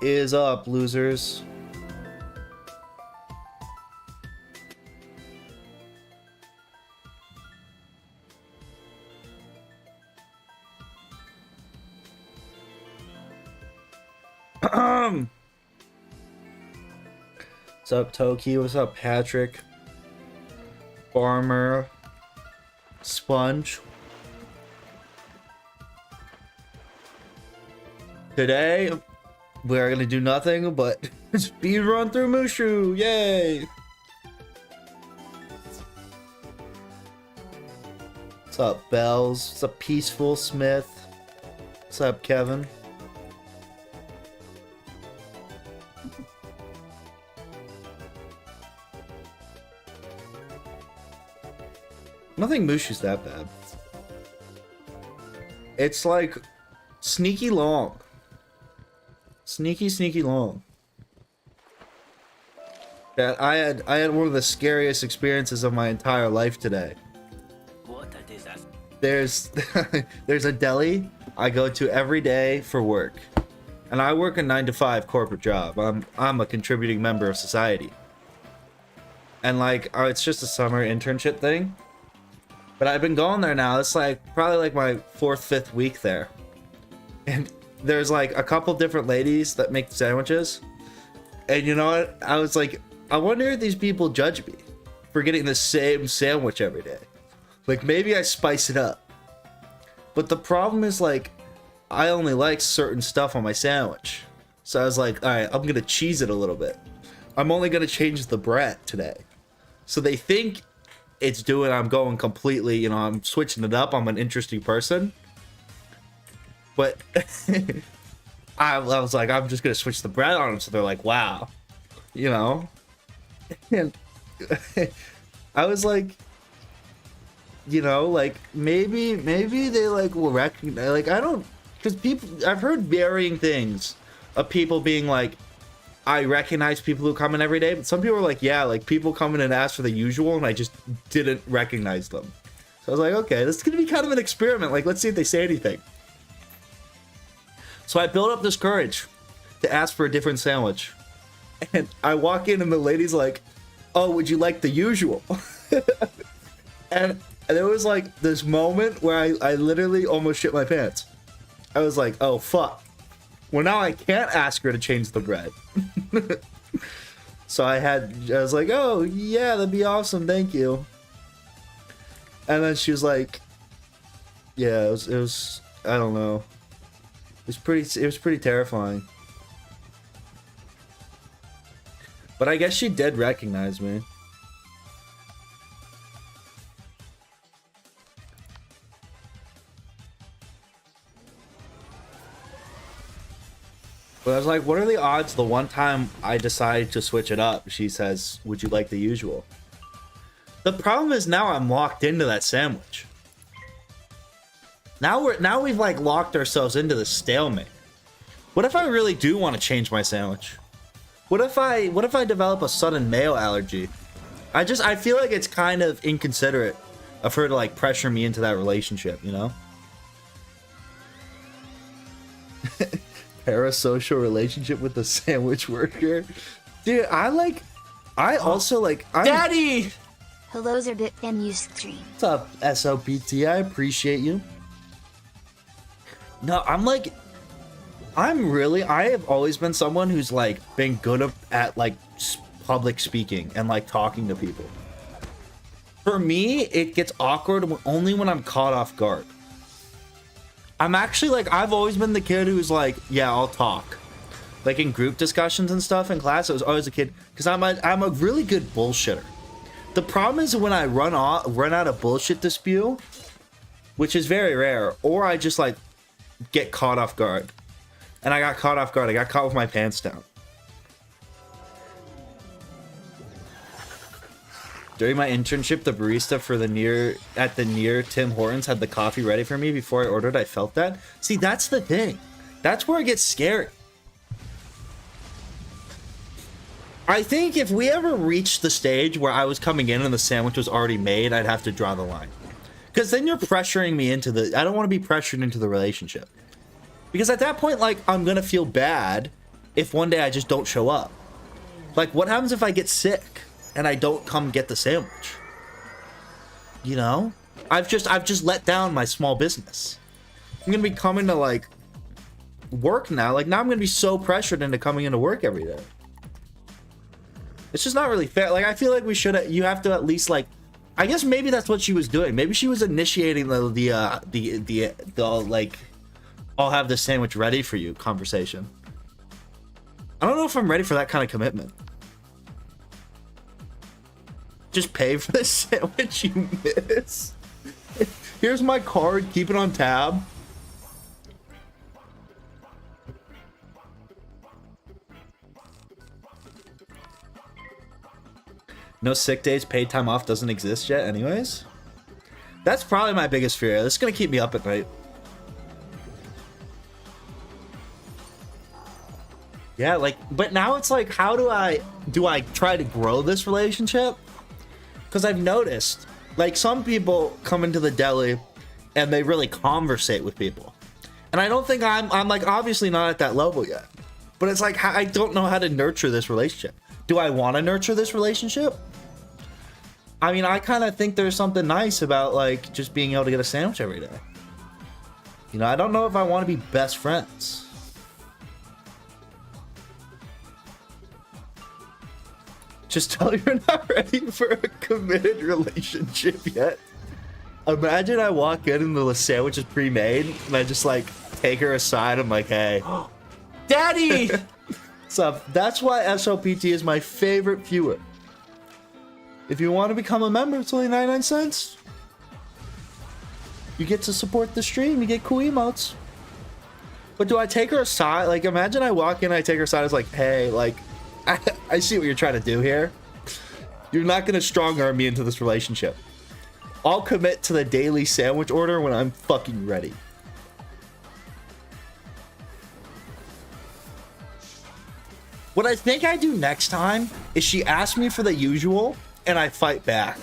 is up, losers? What's up, Toki? What's up, Patrick? Farmer. Sponge. Today, we're gonna do nothing but speed run through Mushu. Yay! What's up, Bells? What's up, Peaceful Smith? What's up, Kevin? I don't think Mushu's that bad. It's like sneaky long. Sneaky long. That I had one of the scariest experiences of my entire life today. There's there's a deli I go to every day for work. And I work a 9-to-5 corporate job. I'm a contributing member of society. And like it's just a summer internship thing. But I've been going there now. It's like probably like my 4th, 5th week there. And there's like a couple different ladies that make sandwiches. And you know what? I was like, I wonder if these people judge me for getting the same sandwich every day. Like maybe I spice it up. But the problem is like, I only like certain stuff on my sandwich. So I was like, all right, I'm going to cheese it a little bit. I'm only going to change the bread today. So they think I'm going completely, you know, I'm switching it up. I'm an interesting person. But I was like, I'm just going to switch the bread on them. So they're like, wow, you know? And I was like, you know, like maybe they like will recognize, like, I don't, because people, I've heard varying things of people being like, I recognize people who come in every day, but some people are like, yeah, like people come in and ask for the usual, and I just didn't recognize them. So I was like, okay, this is gonna be kind of an experiment. Like, let's see if they say anything. So I built up this courage to ask for a different sandwich, and I walk in, and the lady's like, "Oh, would you like the usual?" and there was like this moment where I literally almost shit my pants. I was like, "Oh fuck." Well, now I can't ask her to change the bread. So I was like, oh, yeah, that'd be awesome. Thank you. And then she was like, yeah, it was, I don't know. It was pretty terrifying. But I guess she did recognize me. But I was like, what are the odds the one time I decide to switch it up, she says, would you like the usual? The problem is now I'm locked into that sandwich. Now we've like locked ourselves into the stalemate. What if I really do want to change my sandwich? What if I develop a sudden mayo allergy? I feel like it's kind of inconsiderate of her to like pressure me into that relationship, you know? Parasocial relationship with the sandwich worker. Dude, I also like Daddy! Hello, Zerbit and Ustream. What's up, SOPT? I appreciate you. No, I have always been someone who's like been good at like public speaking and like talking to people. For me, it gets awkward only when I'm caught off guard. I'm actually like, I've always been the kid who's like, yeah, I'll talk. Like in group discussions and stuff in class, I was always a kid because I'm a really good bullshitter. The problem is when I run out of bullshit to spew, which is very rare, or I just like get caught off guard. And I got caught off guard. I got caught with my pants down. During my internship, the barista for the near Tim Hortons had the coffee ready for me before I ordered. I felt that. See, that's the thing. That's where it gets scary. I think if we ever reached the stage where I was coming in and the sandwich was already made, I'd have to draw the line. Because then you're pressuring me into I don't want to be pressured into the relationship. Because at that point, like, I'm going to feel bad if one day I just don't show up? Like, what happens if I get sick and I don't come get the sandwich? You know? I've just let down my small business. I'm gonna be coming to, like, work now. Like, now I'm gonna be so pressured into coming into work every day. It's just not really fair. Like, I feel like we should, you have to at least, like, I guess maybe that's what she was doing. Maybe she was initiating the like, I'll have the sandwich ready for you conversation. I don't know if I'm ready for that kind of commitment. Just pay for the sandwich you miss. Here's my card, keep it on tab. No sick days, paid time off doesn't exist yet anyways. That's probably my biggest fear. This is gonna keep me up at night. Yeah, like, but now it's like, how do I try to grow this relationship? Because I've noticed, like, some people come into the deli and they really conversate with people. And I don't think I'm like, obviously not at that level yet. But it's like, I don't know how to nurture this relationship. Do I want to nurture this relationship? I mean, I kind of think there's something nice about, like, just being able to get a sandwich every day. You know, I don't know if I want to be best friends. Just tell her you're not ready for a committed relationship yet. Imagine I walk in and the sandwich is pre-made, and I just, like, take her aside. I'm like, hey. Daddy! So that's why SOPT is my favorite viewer. If you want to become a member, it's only 99 cents. You get to support the stream, you get cool emotes. But do I take her aside? Like, imagine I walk in, I take her aside, it's like, hey, like, I see what you're trying to do here. You're not going to strong arm me into this relationship. I'll commit to the daily sandwich order when I'm fucking ready. What I think I do next time is she asks me for the usual and I fight back.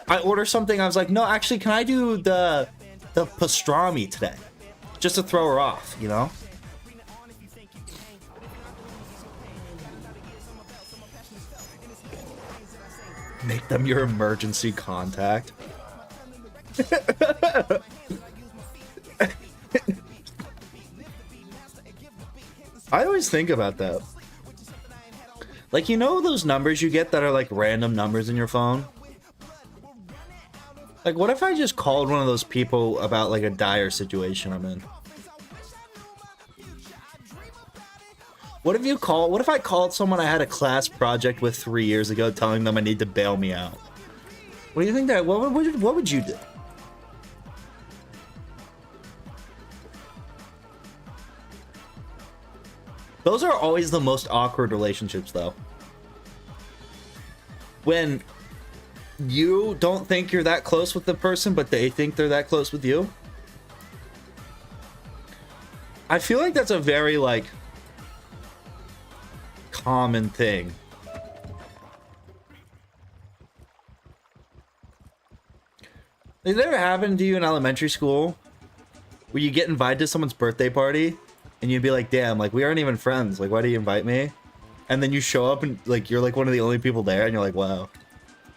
I order something, I was like, no, actually, can I do the pastrami today? Just to throw her off, you know? Make them your emergency contact. I always think about that. Like, you know those numbers you get that are like random numbers in your phone? Like, what if I just called one of those people about like a dire situation I'm in? What if I called someone I had a class project with 3 years ago telling them I need to bail me out? What do you think that, what would you do? Those are always the most awkward relationships, though. When you don't think you're that close with the person, but they think they're that close with you. I feel like that's a very, like, common thing. Did it ever happen to you in elementary school where you get invited to someone's birthday party and you'd be like, damn, like, we aren't even friends, like, why do you invite me? And then you show up and, like, you're like one of the only people there and you're like, wow,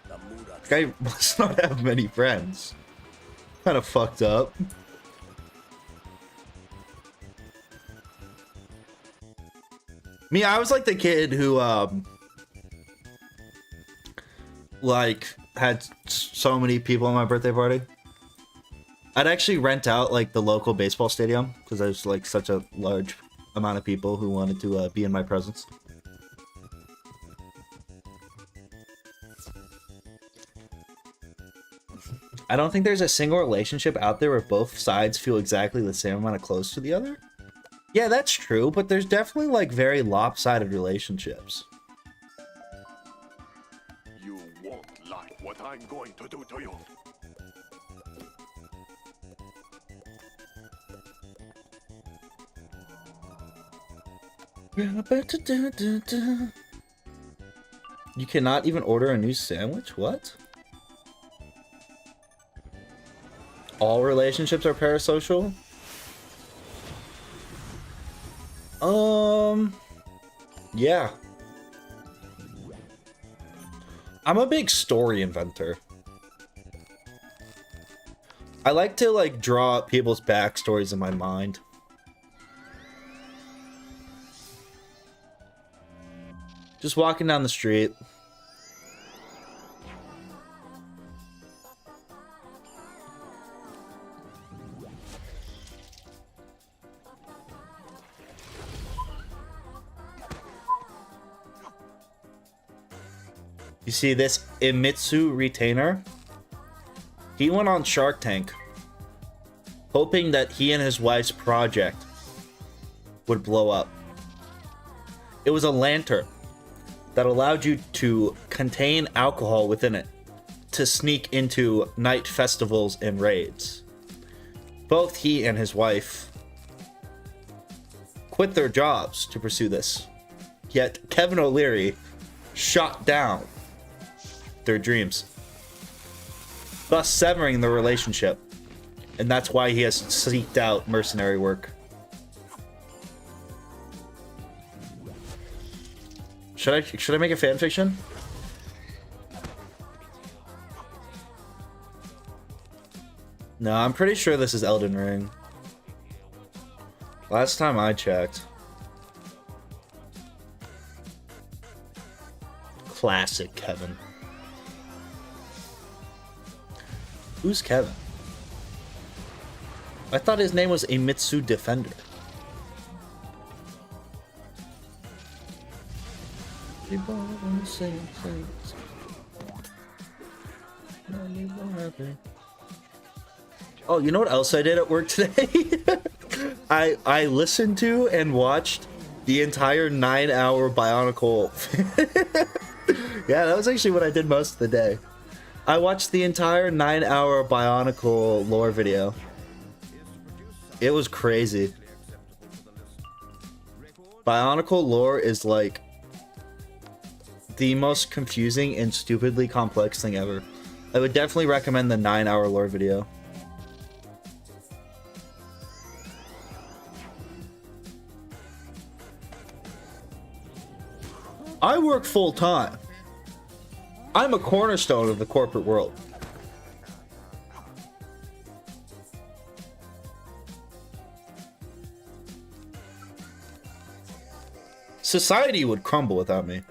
this guy must not have many friends. Kind of fucked up. Me, I was like the kid who like had so many people at my birthday party. I'd actually rent out like the local baseball stadium because there's like such a large amount of people who wanted to be in my presence. I don't think there's a single relationship out there where both sides feel exactly the same amount of close to the other. Yeah, that's true, but there's definitely like very lopsided relationships. You won't like what I'm going to do to you. You cannot even order a new sandwich? What? All relationships are parasocial? Yeah. I'm a big story inventor. I like to like draw up people's backstories in my mind. Just walking down the street. You see this Imitsu retainer? He went on Shark Tank, hoping that he and his wife's project would blow up. It was a lantern that allowed you to contain alcohol within it to sneak into night festivals and raids. Both he and his wife quit their jobs to pursue this, yet Kevin O'Leary shot down their dreams, thus severing the relationship, and that's why he has seeked out mercenary work. Should I make a fan fiction? No, I'm pretty sure this is Elden Ring. Last time I checked. Classic Kevin. Who's Kevin? I thought his name was Imitsu Defender. Oh, you know what else I did at work today? I listened to and watched the entire 9-hour Bionicle. Yeah, that was actually what I did most of the day. I watched the entire 9-hour Bionicle lore video. It was crazy. Bionicle lore is like the most confusing and stupidly complex thing ever. I would definitely recommend the 9-hour lore video. I work full time. I'm a cornerstone of the corporate world. Society would crumble without me.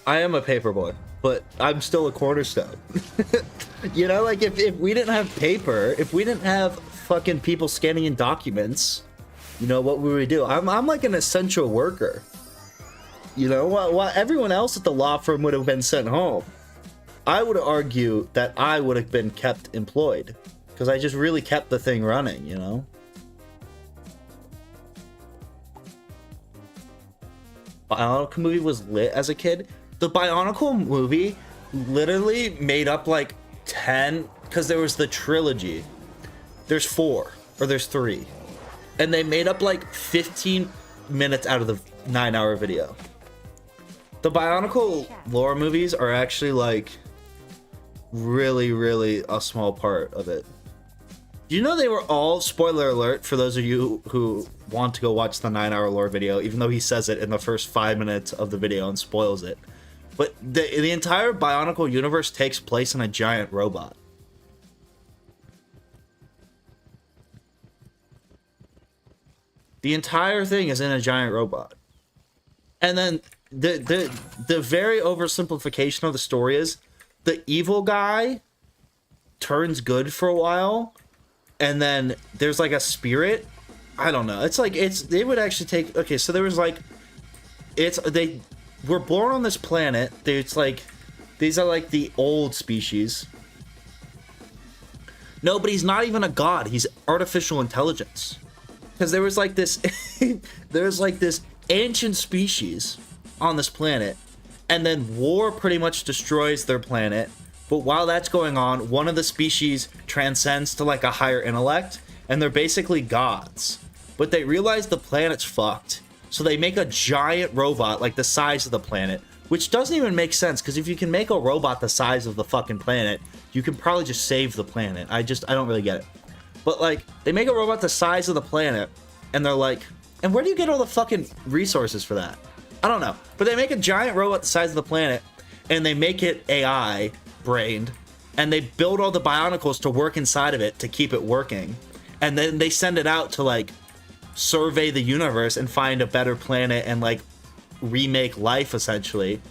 I am a paperboy, but I'm still a cornerstone. You know, like if we didn't have paper, if we didn't have fucking people scanning in documents, you know, what would we do? I'm like an essential worker. You know, while everyone else at the law firm would have been sent home, I would argue that I would have been kept employed because I just really kept the thing running, you know? Bionicle movie was lit as a kid. The Bionicle movie literally made up like 10, because there was the trilogy. There's 4, or there's 3. And they made up like 15 minutes out of the 9-hour video. The Bionicle lore movies are actually like really, really a small part of it. Do you know they were all, spoiler alert for those of you who want to go watch the 9-hour lore video, even though he says it in the first 5 minutes of the video and spoils it. But the entire Bionicle universe takes place in a giant robot. The entire thing is in a giant robot. And then the very oversimplification of the story is the evil guy turns good for a while, and then there's like a spirit. I don't know. It's like they would actually take, okay, so there was like, they were born on this planet. It's like, these are like the old species. No, but he's not even a god. He's artificial intelligence. Because there was like this, there's like this ancient species on this planet, and then war pretty much destroys their planet. But while that's going on, one of the species transcends to like a higher intellect, and they're basically gods. But they realize the planet's fucked, so they make a giant robot like the size of the planet, which doesn't even make sense, because if you can make a robot the size of the fucking planet, you can probably just save the planet. I don't really get it. But like, they make a robot the size of the planet, and they're like, and where do you get all the fucking resources for that? I don't know. But they make a giant robot the size of the planet, and they make it AI brained, and they build all the Bionicles to work inside of it to keep it working. And then they send it out to like survey the universe and find a better planet and like remake life essentially.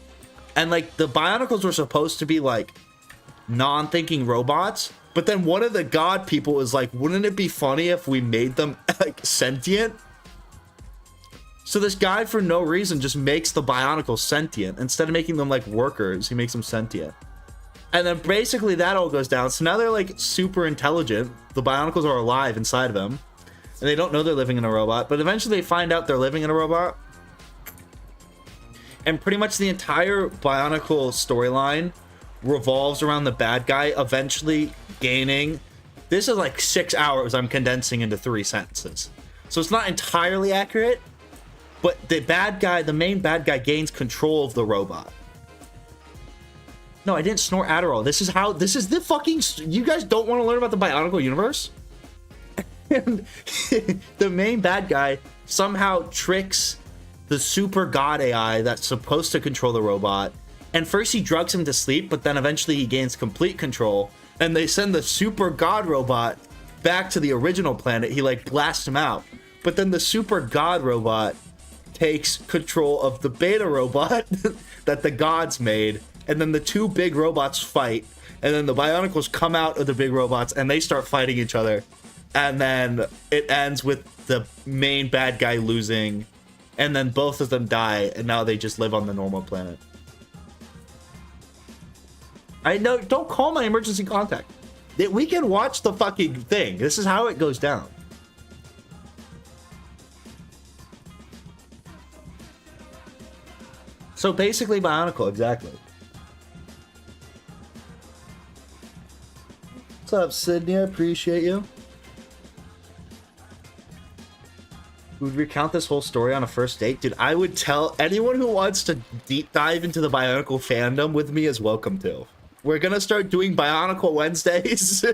And like the Bionicles were supposed to be like non-thinking robots, but then one of the god people was like, wouldn't it be funny if we made them like sentient? So this guy for no reason just makes the Bionicles sentient. Instead of making them like workers, he makes them sentient. And then basically that all goes down. So now they're like super intelligent. The Bionicles are alive inside of them. And they don't know they're living in a robot. But eventually they find out they're living in a robot. And pretty much the entire Bionicle storyline revolves around the bad guy eventually gaining... This is like 6 hours I'm condensing into 3 sentences. So it's not entirely accurate. But the bad guy, the main bad guy, gains control of the robot. No, I didn't snort Adderall. This is the fucking... You guys don't want to learn about the Bionicle universe? And the main bad guy somehow tricks the super god AI that's supposed to control the robot. And first he drugs him to sleep, but then eventually he gains complete control. And they send the super god robot back to the original planet. He like blasts him out. But then the super god robot takes control of the beta robot that the gods made. And then the two big robots fight. And then the Bionicles come out of the big robots and they start fighting each other. And then it ends with the main bad guy losing. And then both of them die. And now they just live on the normal planet. I know, don't call my emergency contact. We can watch the fucking thing. This is how it goes down. So basically Bionicle, exactly. What's up, Sydney? I appreciate you. Would recount this whole story on a first date? Dude, I would tell anyone who wants to deep dive into the Bionicle fandom with me is welcome to. We're gonna start doing Bionicle Wednesdays.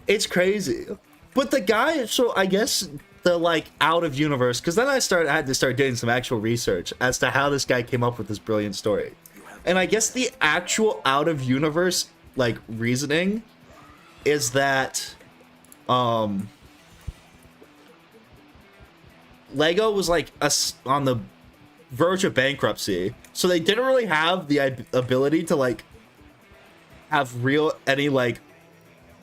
It's crazy. But the guy, so I guess the like out of universe, because then I had to start doing some actual research as to how this guy came up with this brilliant story. And I guess the actual out of universe like reasoning is that Lego was like on the verge of bankruptcy, so they didn't really have the ability to like have any like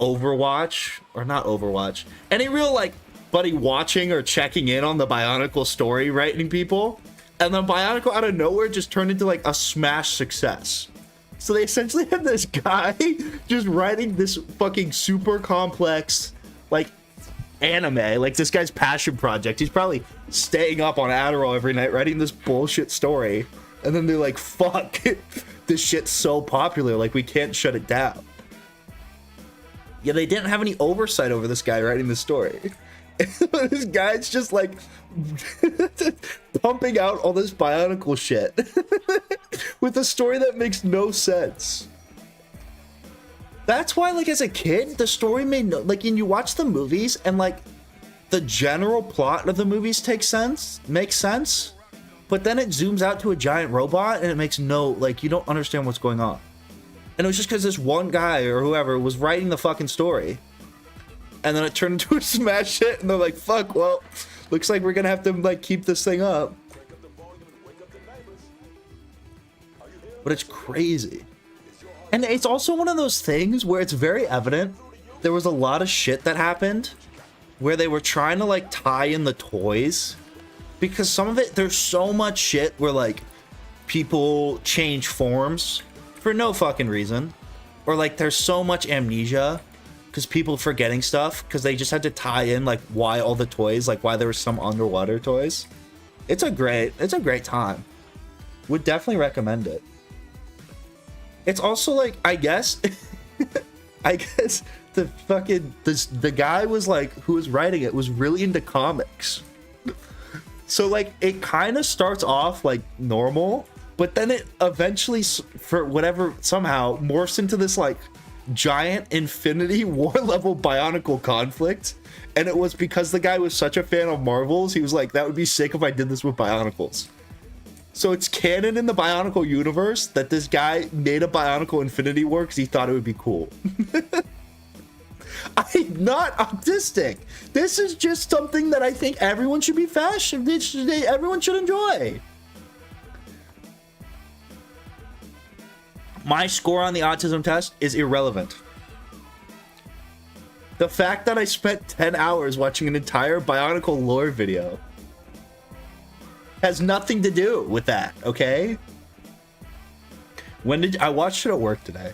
Overwatch, or not Overwatch, any real like buddy watching or checking in on the Bionicle story writing people. And then Bionicle out of nowhere just turned into like a smash success. So they essentially had this guy just writing this fucking super complex like anime, like this guy's passion project. He's probably staying up on Adderall every night writing this bullshit story, and then they're like, fuck, this shit's so popular, like we can't shut it down. Yeah, they didn't have any oversight over this guy writing the story. This guy's just like pumping out all this Bionicle shit with a story that makes no sense. That's why, like, as a kid, the story made no... Like, when you watch the movies, and, like, the general plot of the movies makes sense, but then it zooms out to a giant robot, and it makes no... Like, you don't understand what's going on. And it was just because this one guy, or whoever, was writing the fucking story. And then it turned into a smash hit, and they're like, fuck, well, looks like we're gonna have to, like, keep this thing up. But it's crazy. And it's also one of those things where it's very evident there was a lot of shit that happened where they were trying to like tie in the toys, because some of it, there's so much shit where like people change forms for no fucking reason, or like there's so much amnesia because people forgetting stuff because they just had to tie in like why all the toys, like why there were some underwater toys. It's a great time. Would definitely recommend it. It's also like, I guess the fucking, the guy was like, who was writing it was really into comics. So like, it kind of starts off like normal, But then it eventually, for whatever, somehow morphs into this like giant Infinity War level Bionicle conflict. And it was because the guy was such a fan of Marvels, he was like, that would be sick if I did this with Bionicles. So it's canon in the Bionicle universe that this guy made a Bionicle Infinity War because he thought it would be cool. I'm not autistic. This is just something that I think everyone should be everyone should enjoy. My score on the autism test is irrelevant. The fact that I spent 10 hours watching an entire Bionicle lore video has nothing to do with that, okay? When did I watched it at work today?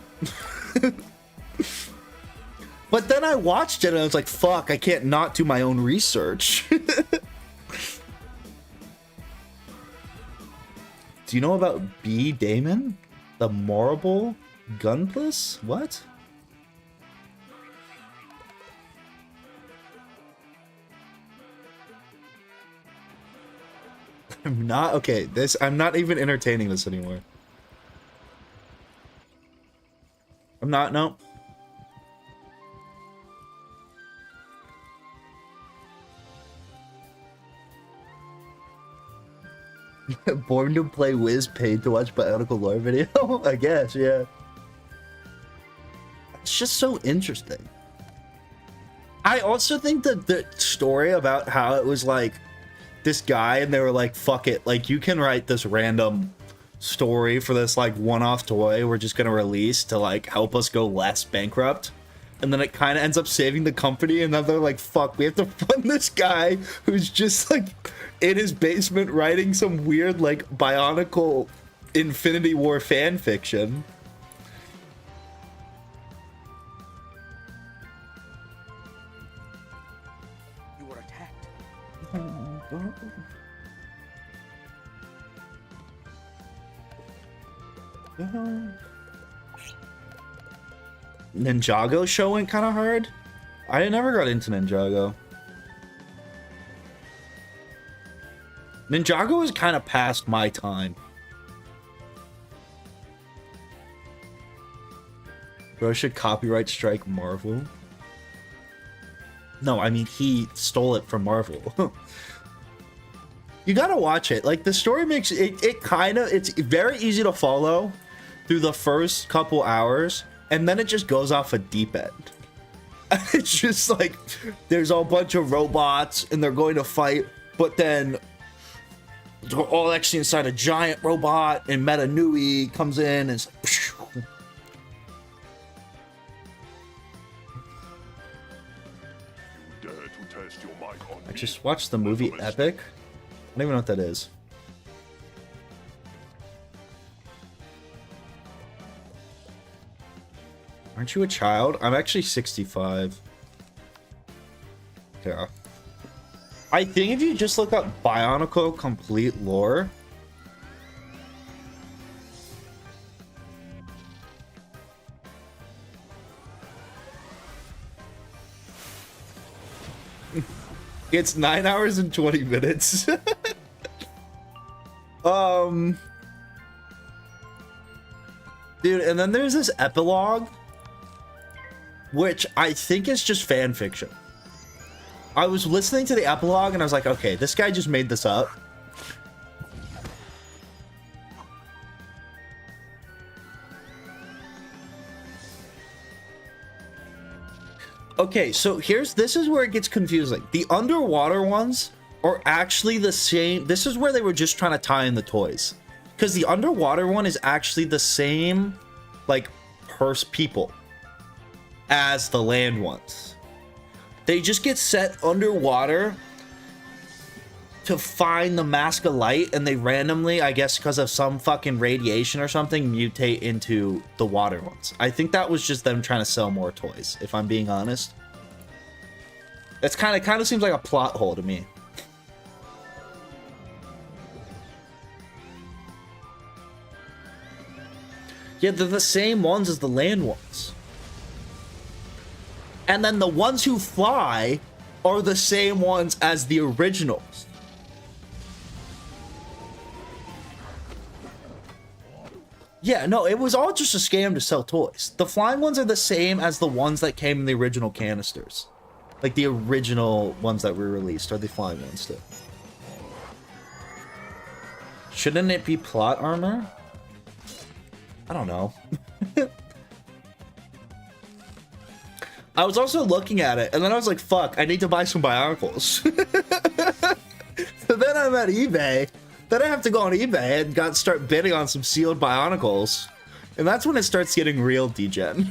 But then I watched it and I was like, fuck, I can't not do my own research. Do you know about B. Damon? The Morrible Gunpus? What? I'm not okay. I'm not even entertaining this anymore. I'm not. No. Born to play Wiz, paid to watch Bionicle lore video. I guess, yeah. It's just so interesting. I also think that the story about how it was like this guy and they were like, fuck it, like you can write this random story for this like one-off toy we're just gonna release to like help us go less bankrupt, and then it kind of ends up saving the company, and then they're like, fuck, we have to fund this guy who's just like in his basement writing some weird like Bionicle Infinity War fan fiction. You were attacked. Ninjago show went kind of hard. I never got into Ninjago. Ninjago is kind of past my time. Bro should copyright strike Marvel. No, I mean, he stole it from Marvel. You gotta watch it. Like, the story makes it, it's very easy to follow through the first couple hours, and then it just goes off a deep end. It's just like, there's a bunch of robots, and they're going to fight, but then they're all actually inside a giant robot, and Meta Nui comes in, and it's like, phew. I just watched the movie Epic. I don't even know what that is. Aren't you a child? I'm actually 65. Yeah. I think if you just look up Bionicle complete lore, it's 9 hours and 20 minutes. Dude, and then there's this epilogue, which I think is just fan fiction. I was listening to the epilogue and I was like, okay, this guy just made this up. Okay, so this is where it gets confusing. The underwater ones are actually the same. This is where they were just trying to tie in the toys. Because the underwater one is actually the same, like, people as the land ones. They just get set underwater to find the mask of light, and they randomly, I guess because of some fucking radiation or something, mutate into the water ones. I think that was just them trying to sell more toys, if I'm being honest. It's kind of seems like a plot hole to me. Yeah, they're the same ones as the land ones. And then the ones who fly are the same ones as the originals. Yeah, no, it was all just a scam to sell toys. The flying ones are the same as the ones that came in the original canisters. Like the original ones that were released are the flying ones too. Shouldn't it be plot armor? I don't know. I was also looking at it, and then I was like, fuck, I need to buy some Bionicles. So then I'm at eBay. Then I have to go on eBay and start bidding on some sealed Bionicles. And that's when it starts getting real, degen.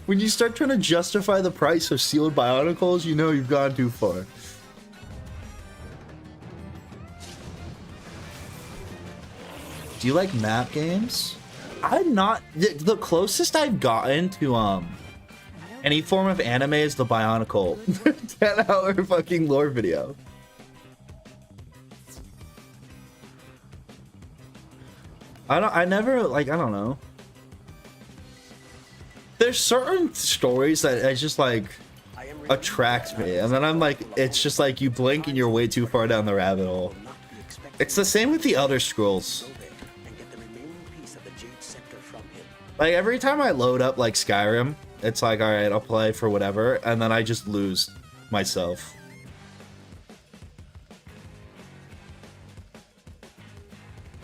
When you start trying to justify the price of sealed Bionicles, you know you've gone too far. Do you like map games? I'm not. The closest I've gotten to any form of anime is the Bionicle 10-hour fucking lore video. I never like, I don't know. There's certain stories that I just like attract me, and then I'm like, it's just like you blink and you're way too far down the rabbit hole. It's the same with the Elder Scrolls. Like every time I load up like Skyrim, it's like, all right, I'll play for whatever, and then I just lose myself.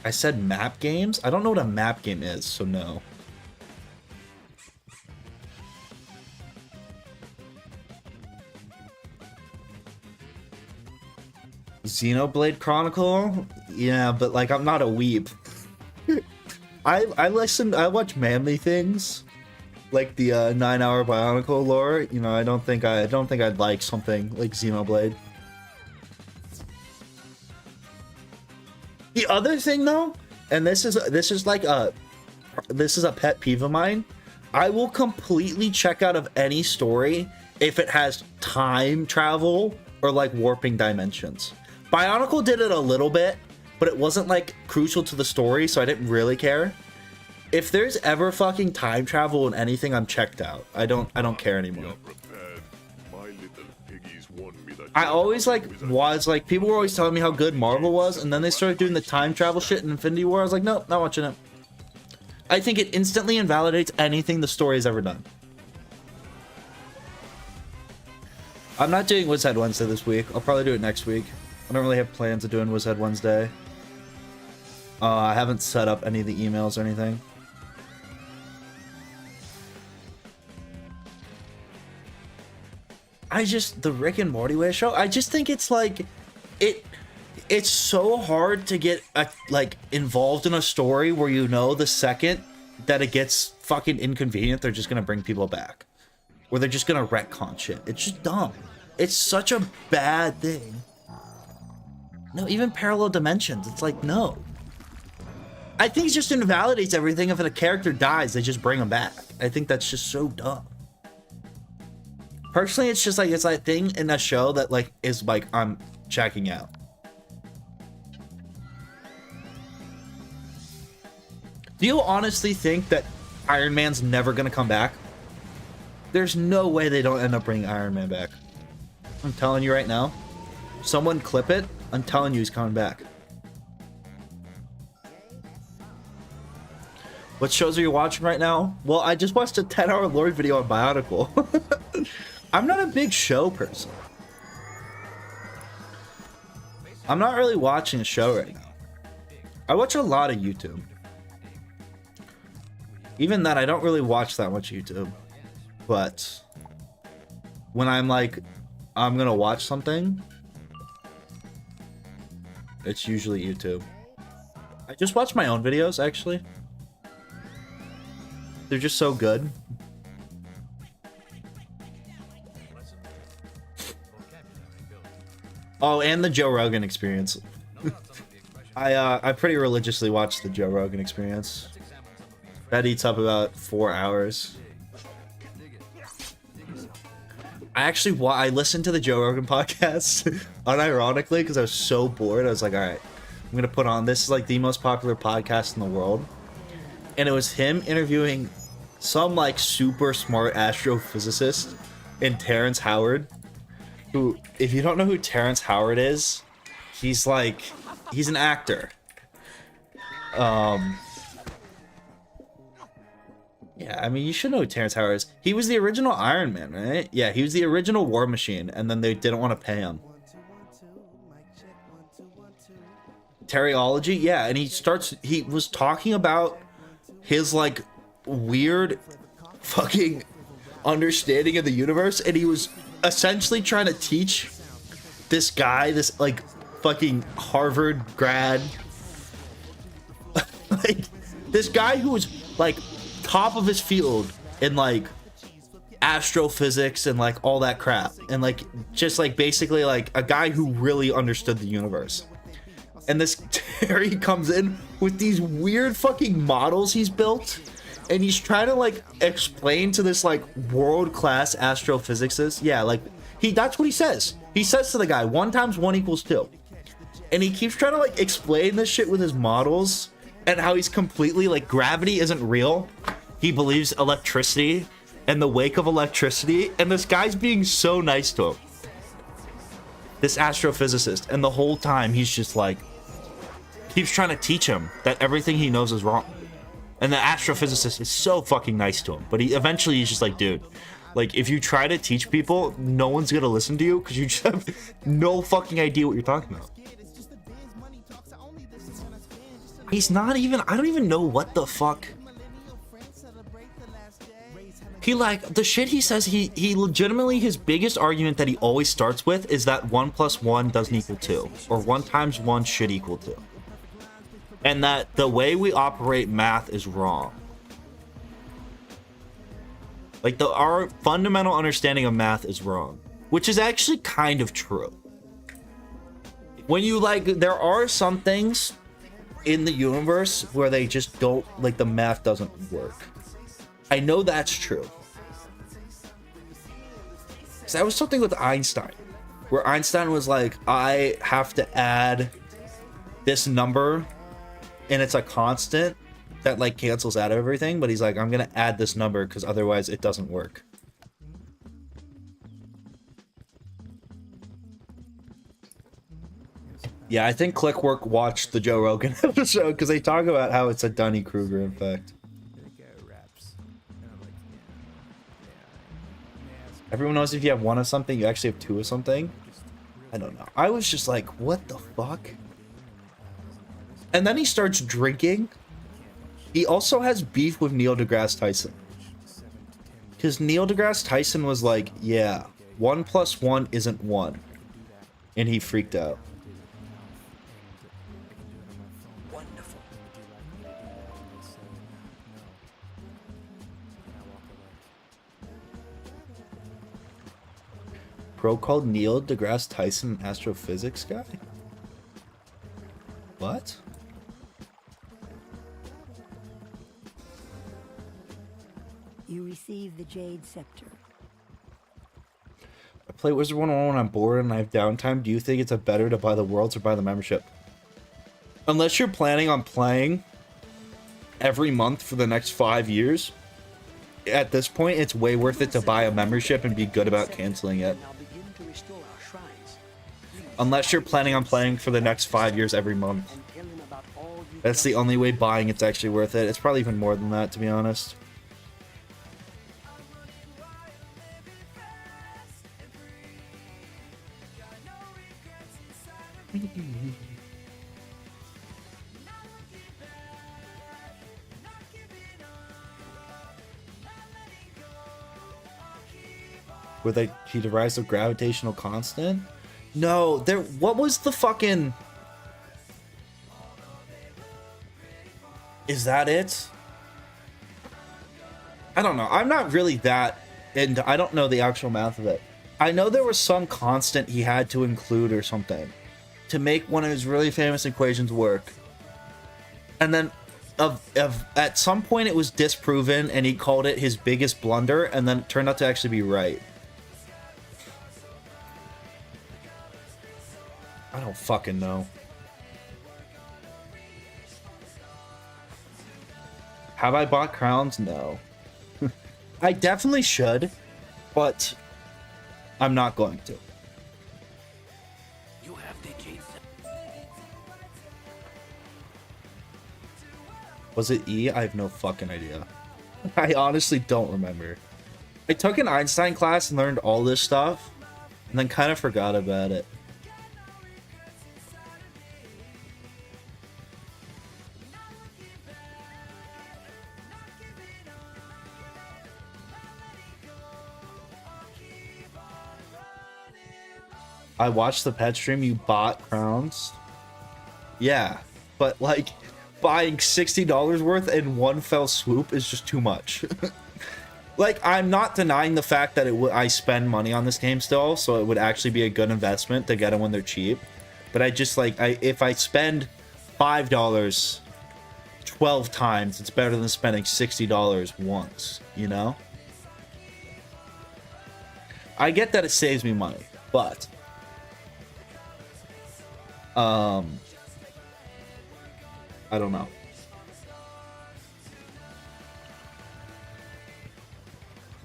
I said map games? I don't know what a map game is, so no. Xenoblade Chronicle? Yeah, but like I'm not a weeb. I watch manly things, like the 9-hour Bionicle lore. You know, I don't think I'd like something like Xenoblade. The other thing though, and this is a pet peeve of mine, I will completely check out of any story if it has time travel or like warping dimensions. Bionicle did it a little bit, but it wasn't like crucial to the story, so I didn't really care. If there's ever fucking time travel in anything, I'm checked out. I don't care anymore. I always like people were always telling me how good Marvel was, and then they started doing the time travel shit in Infinity War. I was like, nope, not watching it. I think it instantly invalidates anything the story has ever done. I'm not doing Wizard Wednesday this week. I'll probably do it next week. I don't really have plans of doing Wizard Wednesday. I haven't set up any of the emails or anything. The Rick and Morty way show, I just think it's like, it's so hard to get like involved in a story where you know the second that it gets fucking inconvenient, they're just gonna bring people back. Or they're just gonna retcon shit. It's just dumb. It's such a bad thing. No, even parallel dimensions, it's like, no. I think it just invalidates everything. If a character dies, they just bring them back. I think that's just so dumb. Personally, it's just like, it's that thing in a show that like is like, I'm checking out. Do you honestly think that Iron Man's never gonna come back? There's no way they don't end up bringing Iron Man back. I'm telling you right now. Someone clip it. I'm telling you he's coming back. What shows are you watching right now? Well, I just watched a 10-hour lore video on Bionicle. I'm not a big show person. I'm not really watching a show right now. I watch a lot of YouTube. Even then, I don't really watch that much YouTube. But when I'm like, I'm gonna watch something, it's usually YouTube. I just watch my own videos, actually. They're just so good. Oh, and the Joe Rogan Experience. I pretty religiously watch the Joe Rogan Experience. That eats up about 4 hours. I listened to the Joe Rogan podcast unironically because I was so bored. I was like, all right, I'm gonna put on, this is like the most popular podcast in the world, and it was him interviewing some like super smart astrophysicist and Terrence Howard, who, if you don't know who Terrence Howard is, he's an actor. Um, yeah, I mean, you should know who Terrence Howard is. He was the original Iron Man, right? Yeah, he was the original War Machine, and then they didn't want to pay him. Terryology, yeah, and he was talking about his, like, weird fucking understanding of the universe, and he was essentially trying to teach this guy, this, like, fucking Harvard grad, like, this guy who was, like, top of his field in, like, astrophysics and, like, all that crap, and, like, just, like, basically, like, a guy who really understood the universe. And this Terry comes in with these weird fucking models he's built, and he's trying to, like, explain to this, like, world-class astrophysicist. Yeah, like, that's what he says. He says to the guy, 1 × 1 = 2. And he keeps trying to, like, explain this shit with his models, and how he's completely, like, gravity isn't real. He believes electricity and the wake of electricity, and this guy's being so nice to him. This astrophysicist, and the whole time he's just, like, keeps trying to teach him that everything he knows is wrong. And the astrophysicist is so fucking nice to him. But eventually he's just like, dude, like, if you try to teach people, no one's gonna listen to you because you just have no fucking idea what you're talking about. He's not even, I don't even know what the fuck. He, like, the shit he says, he legitimately, his biggest argument that he always starts with is that 1 + 1 doesn't equal 2. Or 1 × 1 should equal 2. And that the way we operate math is wrong. Like, our fundamental understanding of math is wrong. Which is actually kind of true. When you, like, there are some things in the universe where they just don't, like, the math doesn't work. I know that's true. So that was something with Einstein. Where Einstein was like, I have to add this number, and it's a constant that, like, cancels out everything, but he's like, I'm gonna add this number because otherwise it doesn't work. Yeah, I think Clickwork watched the Joe Rogan episode because they talk about how it's a Dunning-Kruger effect. Everyone knows if you have 1 of something, you actually have 2 of something. I don't know. I was just like, what the fuck? And then he starts drinking. He also has beef with Neil deGrasse Tyson. Because Neil deGrasse Tyson was like, yeah, 1 + 1 isn't 1. And he freaked out. Wonderful. Bro called Neil deGrasse Tyson an astrophysics guy? What? You receive the Jade Scepter. I play Wizard101 when I'm bored and I have downtime. Do you think it's better to buy the worlds or buy the membership? Unless you're planning on playing every month for the next 5 years, at this point, it's way worth it to buy a membership and be good about canceling it. Unless you're planning on playing for the next 5 years every month. That's the only way buying it's actually worth it. It's probably even more than that, to be honest. Where he derives the gravitational constant? No, what was the fucking... Is that it? I don't know. I'm not really that... And I don't know the actual math of it. I know there was some constant he had to include or something to make one of his really famous equations work. And then at some point it was disproven and he called it his biggest blunder, and then it turned out to actually be right. I don't fucking know. Have I bought crowns? No. I definitely should, but I'm not going to. You have the Jade Scepter. Was it E? I have no fucking idea. I honestly don't remember. I took an Einstein class and learned all this stuff, and then kind of forgot about it. I watched the pet stream. You bought crowns. Yeah, but like buying $60 worth in one fell swoop is just too much. Like, I'm not denying the fact that I spend money on this game still, so it would actually be a good investment to get them when they're cheap. But I just like, if I spend $5 12 times, it's better than spending $60 once, you know? I get that it saves me money, but I don't know.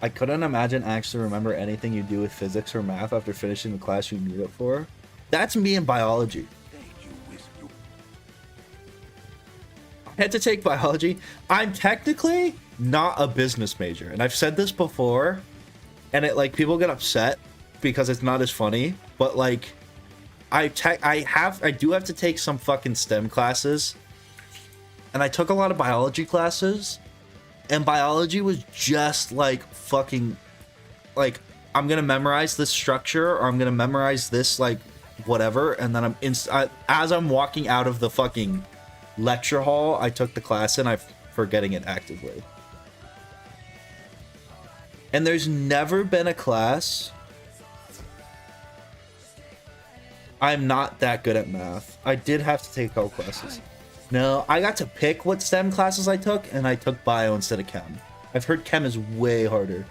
I couldn't imagine actually remember anything you do with physics or math after finishing the class you need it for. That's me in biology. I had to take biology. I'm technically not a business major, and I've said this before, and it like people get upset because it's not as funny, but like I do have to take some fucking STEM classes, and I took a lot of biology classes, and biology was just like fucking like, I'm gonna memorize this structure, or I'm gonna memorize this like whatever, and then as I'm walking out of the fucking lecture hall, I took the class and I'm forgetting it actively. And there's never been a class. I'm not that good at math. I did have to take a couple classes. No, I got to pick what STEM classes I took, and I took bio instead of chem. I've heard chem is way harder.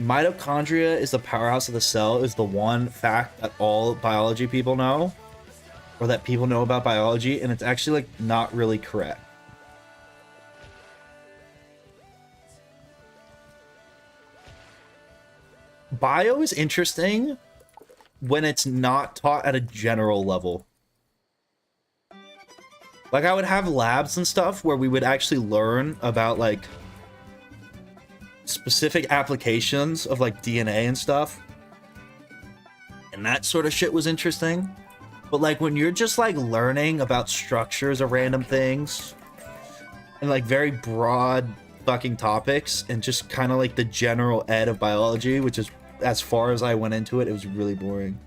Mitochondria is the powerhouse of the cell is the one fact that all biology people know, or that people know about biology, and it's actually like not really correct. Bio is interesting when it's not taught at a general level. Like, I would have labs and stuff where we would actually learn about like specific applications of like DNA and stuff, and that sort of shit was interesting. But like when you're just like learning about structures of random things and like very broad fucking topics and just kind of like the general ed of biology, which is as far as I went into it, it was really boring.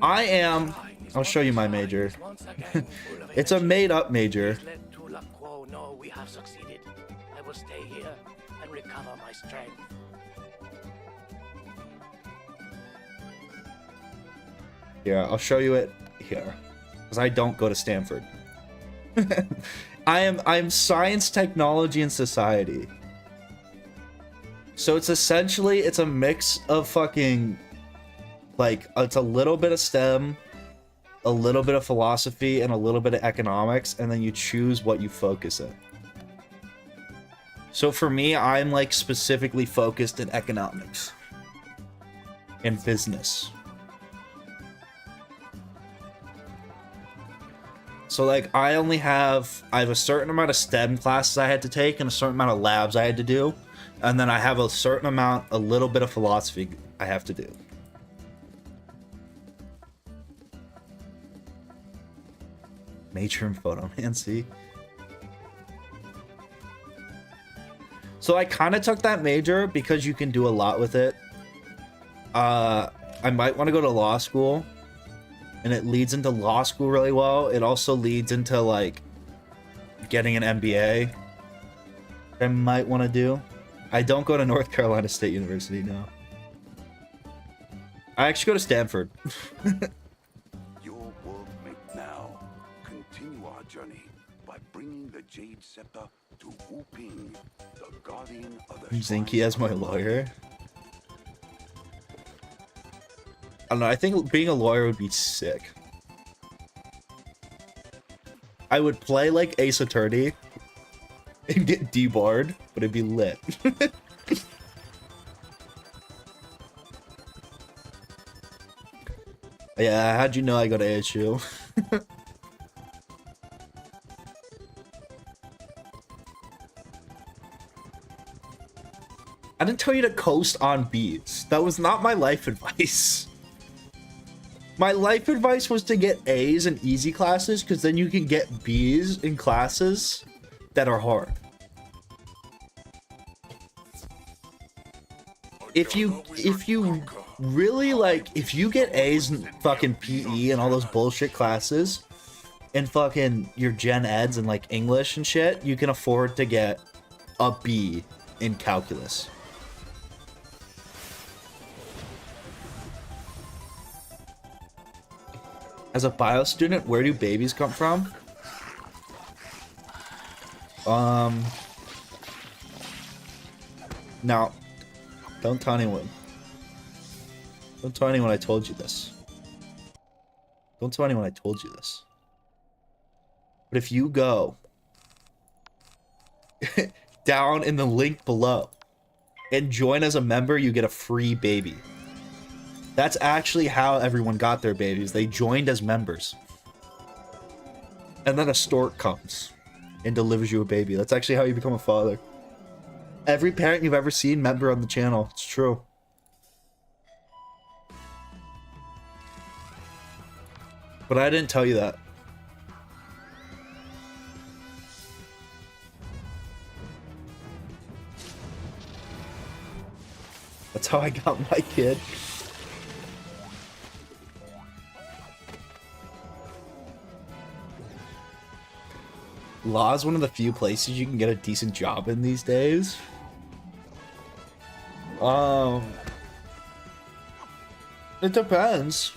I'll show you my major. It's a made-up major. We have succeeded. I will stay here and recover my strength. Yeah, I'll show you it here, because I don't go to Stanford. I'm science, technology, and society. So it's essentially, it's a mix of fucking, like, it's a little bit of STEM, a little bit of philosophy, and a little bit of economics, and then you choose what you focus in. So for me, I'm like specifically focused in economics and business. So like I have a certain amount of STEM classes I had to take and a certain amount of labs I had to do. And then I have a certain amount, a little bit of philosophy I have to do. Nature and photomancy. So I kind of took that major because you can do a lot with it. I might want to go to law school, and it leads into law school really well. It also leads into like getting an MBA. I might want to do. I don't go to North Carolina State University now. I actually go to Stanford. Your work mate now. Continue our journey by bringing the Jade Scepter to Wu Ping, the guardian of the Zinky as my lawyer. I don't know, I think being a lawyer would be sick. I would play like Ace Attorney and get debarred, but it'd be lit. Yeah, how'd you know I go to ASU? I didn't tell you to coast on B's. That was not my life advice. My life advice was to get A's in easy classes, because then you can get B's in classes that are hard. If you really like, if you get A's in fucking PE and all those bullshit classes, and fucking your gen eds and like English and shit, you can afford to get a B in calculus. As a bio student, where do babies come from? Now, don't tell anyone. Don't tell anyone I told you this. Don't tell anyone I told you this. But if you go down in the link below and join as a member, you get a free baby. That's actually how everyone got their babies. They joined as members. And then a stork comes and delivers you a baby. That's actually how you become a father. Every parent you've ever seen, member on the channel. It's true. But I didn't tell you that. That's how I got my kid. Law is one of the few places you can get a decent job in these days. It depends.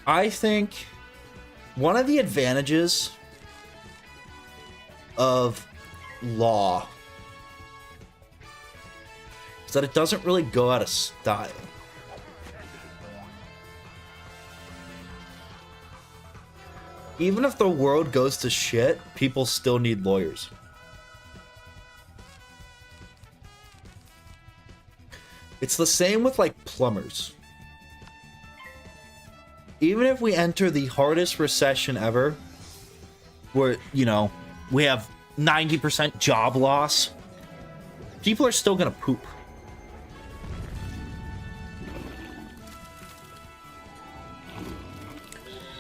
I think one of the advantages of law is that it doesn't really go out of style. Even if the world goes to shit, people still need lawyers. It's the same with like plumbers. Even if we enter the hardest recession ever, where, you know, we have 90% job loss, people are still gonna poop.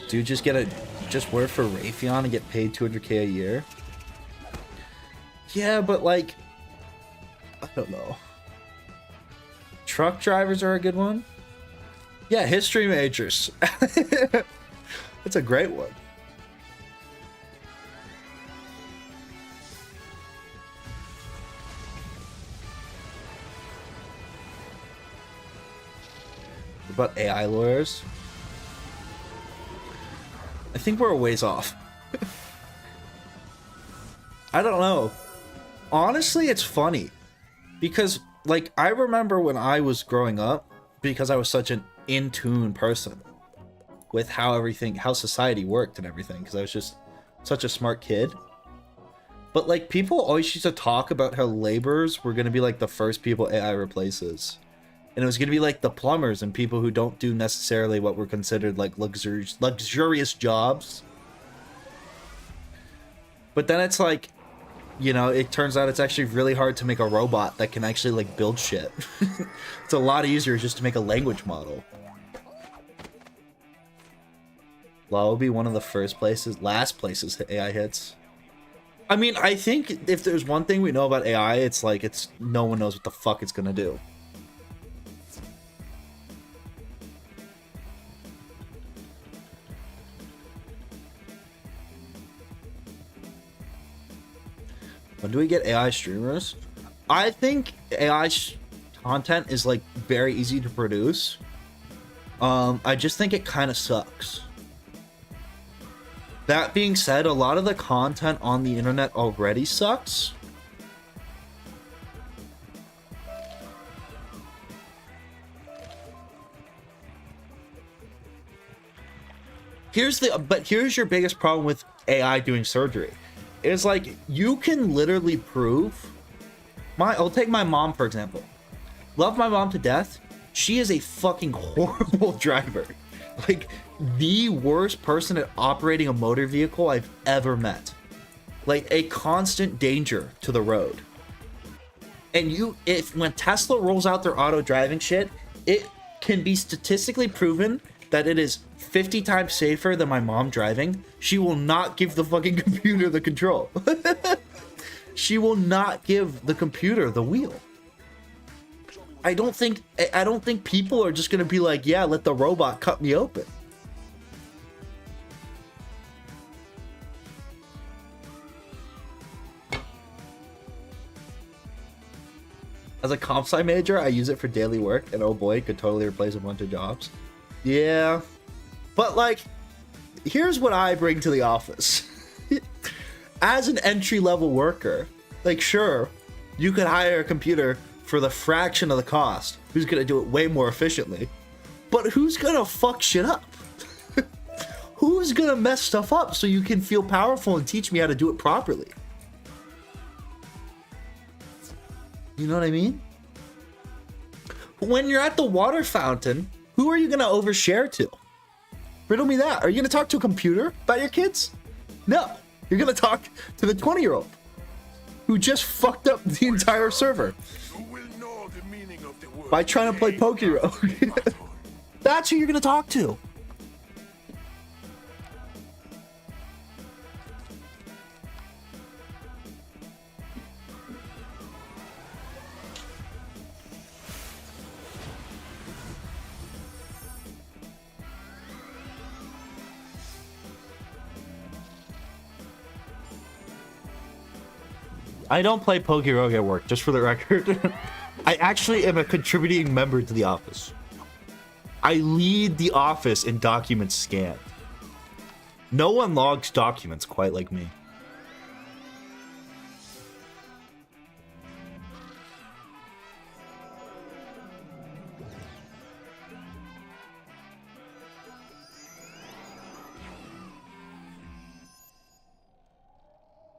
Dude, just work for Raytheon and get paid $200K a year? Yeah, but like, I don't know. Truck drivers are a good one. Yeah, history majors. That's a great one. What about AI lawyers? I think we're a ways off. I don't know. Honestly, it's funny. Because, like, I remember when I was growing up, because I was such an in-tune person with how society worked and everything, because I was just such a smart kid. But, like, people always used to talk about how laborers were going to be, like, the first people AI replaces. And it was going to be, like, the plumbers and people who don't do necessarily what were considered, like, luxurious jobs. But then it's like, you know, it turns out it's actually really hard to make a robot that can actually, like, build shit. It's a lot easier just to make a language model. Law will be one of the last places AI hits. I mean, I think if there's one thing we know about AI, it's like, no one knows what the fuck it's gonna do. When do we get AI streamers? I think AI content is, like, very easy to produce. I just think it kind of sucks. That being said, a lot of the content on the internet already sucks. Here's your biggest problem with AI doing surgery. It's like you can literally prove I'll take my mom for example. Love my mom to death. She is a fucking horrible driver. Like the worst person at operating a motor vehicle I've ever met. Like a constant danger to the road. And when Tesla rolls out their auto driving shit, it can be statistically proven that it is 50 times safer than my mom driving. She will not give the fucking computer the control. She will not give the computer the wheel. I don't think people are just gonna be like, yeah, let the robot cut me open. As a comp sci major, I use it for daily work, and oh boy, it could totally replace a bunch of jobs. Yeah, but like, here's what I bring to the office. As an entry-level worker, like sure, you could hire a computer for the fraction of the cost, who's gonna do it way more efficiently, but who's gonna fuck shit up? Who's gonna mess stuff up so you can feel powerful and teach me how to do it properly? You know what I mean? When you're at the water fountain, who are you gonna overshare to? Riddle me that. Are you gonna talk to a computer about your kids? No. You're gonna talk to the 20-year-old who just fucked up the entire server by trying to play Pokemon. That's who you're gonna talk to. I don't play Pokemon at work, just for the record. I actually am a contributing member to the office. I lead the office in documents scanned. No one logs documents quite like me.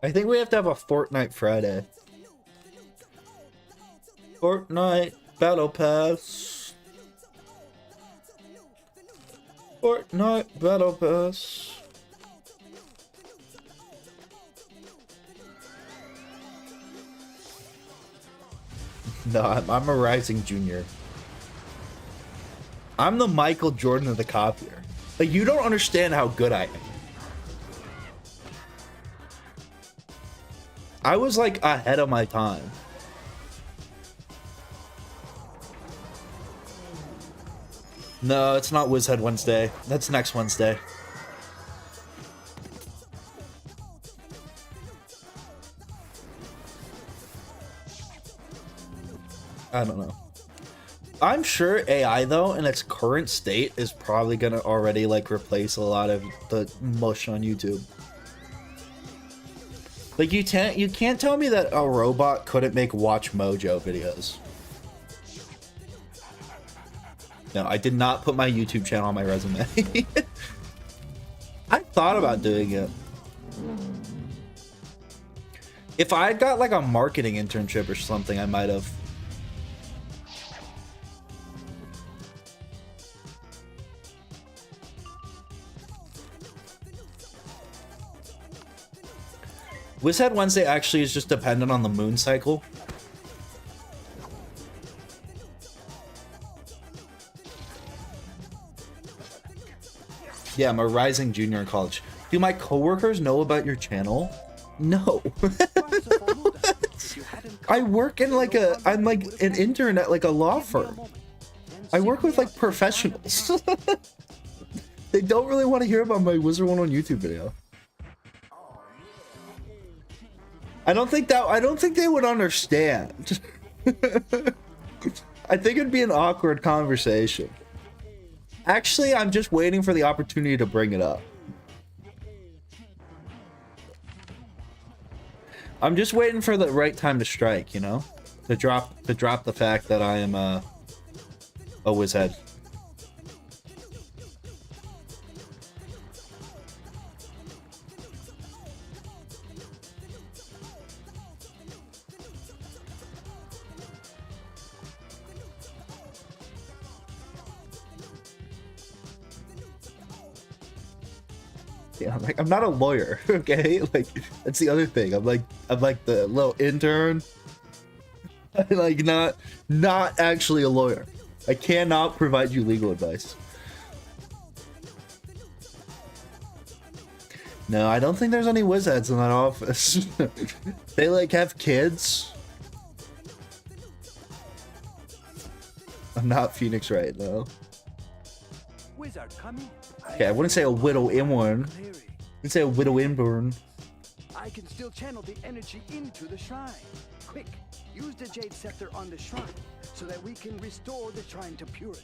I think we have to have a Fortnite Friday. Fortnite Battle Pass. Fortnite Battle Pass. No, I'm a rising junior. I'm the Michael Jordan of the copier. Like, you don't understand how good I am. I was like ahead of my time. No, it's not Wizhead Wednesday. That's next Wednesday. I don't know. I'm sure AI though, in its current state, is probably gonna already like replace a lot of the mush on YouTube. Like you can't tell me that a robot couldn't make Watch Mojo videos. No, I did not put my YouTube channel on my resume. I thought about doing it. If I got like a marketing internship or something, I might have. Wizhead Wednesday actually is just dependent on the moon cycle. Yeah, I'm a rising junior in college. Do my coworkers know about your channel? No. I work in like I'm like an intern at like a law firm. I work with like professionals. They don't really want to hear about my Wizard101 YouTube video. I don't think they would understand. I think it'd be an awkward conversation. Actually, I'm just waiting for the opportunity to bring it up. I'm just waiting for the right time to strike, you know? To drop the fact that I am a wizhead. Yeah, like I'm not a lawyer, okay? Like that's the other thing. I'm like the little intern. Like not actually a lawyer. I cannot provide you legal advice. No, I don't think there's any wizards in that office. They like have kids. I'm not Phoenix right now. Wizard, come in. Okay, I wouldn't say a widow inborn. I'd say a widow inborn. I can still channel the energy into the shrine. Quick, use the jade scepter on the shrine so that we can restore the shrine to purity.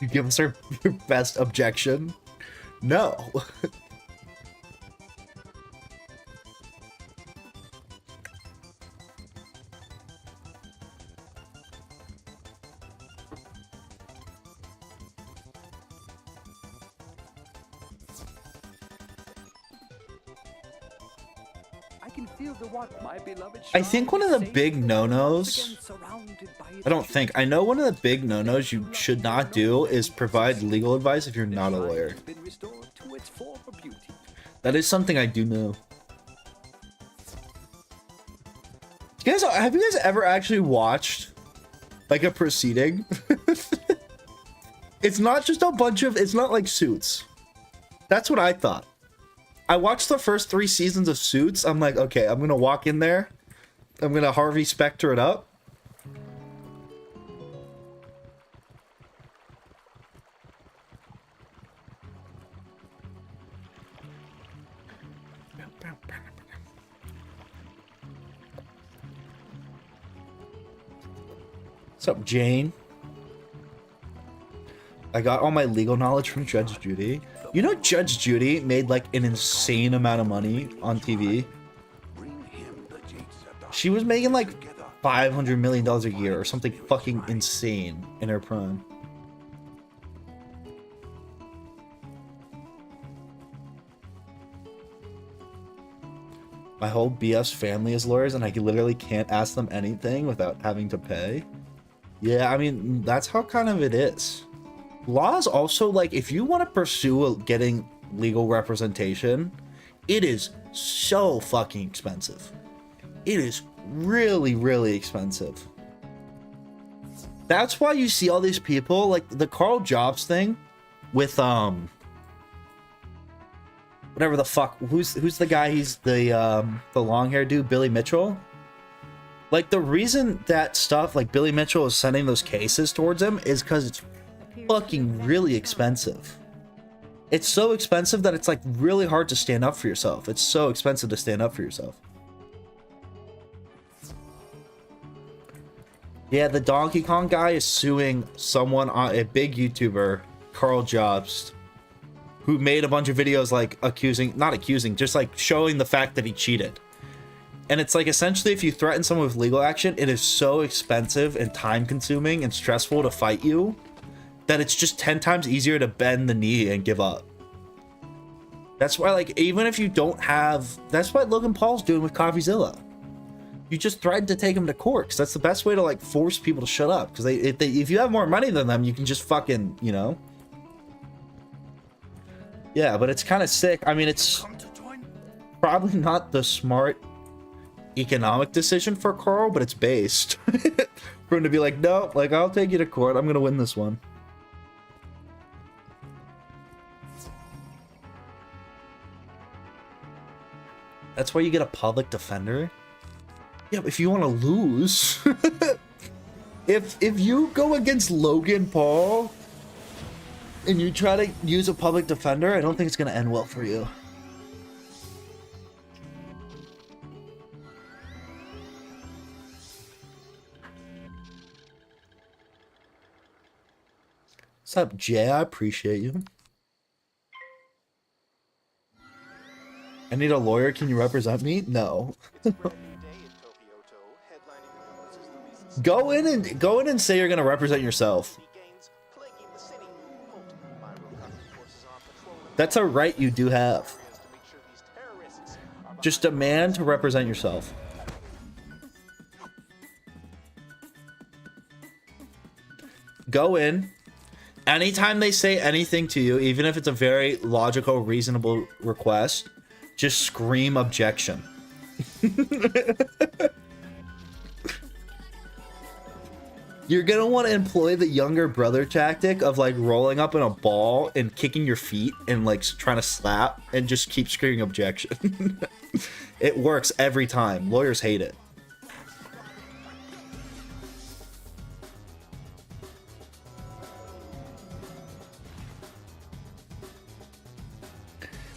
You give us our best objection? No. I think one of the big no-nos, I don't think, I know one of the big no-nos you should not do is provide legal advice if you're not a lawyer. That is something I do know. Have you guys ever actually watched like a proceeding? It's not just a bunch of, it's not like Suits. That's what I thought. I watched the first 3 seasons of Suits. I'm like, okay, I'm gonna walk in there. I'm gonna Harvey Specter it up. What's up, Jane? I got all my legal knowledge from Judge Judy. You know Judge Judy made like an insane amount of money on TV? She was making like $500 million a year or something fucking insane in her prime. My whole BS family is lawyers and I literally can't ask them anything without having to pay. Yeah, I mean, that's how kind of it is. Law is also like, if you want to pursue getting legal representation, it is so fucking expensive. It is really, really expensive. That's why you see all these people, like the Carl Jobs thing with, whatever the fuck, who's the guy, he's the long hair dude, Billy Mitchell? Like the reason that stuff like Billy Mitchell is sending those cases towards him is because it's fucking really expensive. It's so expensive that it's like really hard to stand up for yourself. It's so expensive to stand up for yourself. Yeah, the Donkey Kong guy is suing someone, a big YouTuber, Carl Jobs, who made a bunch of videos like just like showing the fact that he cheated. And it's like, essentially, if you threaten someone with legal action, it is so expensive and time consuming and stressful to fight you that it's just 10 times easier to bend the knee and give up. That's why, like, even if you don't have, that's what Logan Paul's doing with CoffeeZilla. You just threaten to take him to court, because that's the best way to, like, force people to shut up. Because if you have more money than them, you can just fucking, you know. Yeah, but it's kind of sick. I mean, it's probably not the smart economic decision for Carl, but it's based. For him to be like, no, like, I'll take you to court. I'm going to win this one. That's why you get a public defender. Yeah, but if you want to lose, if you go against Logan Paul and you try to use a public defender, I don't think it's going to end well for you. What's up, Jay? I appreciate you. I need a lawyer. Can you represent me? No. Go in and say you're gonna represent yourself. That's a right you do have. Just demand to represent yourself. Go in. Anytime they say anything to you, even if it's a very logical, reasonable request, just scream objection. You're gonna want to employ the younger brother tactic of like rolling up in a ball and kicking your feet and like trying to slap and just keep screaming objection. It works every time. Lawyers hate it.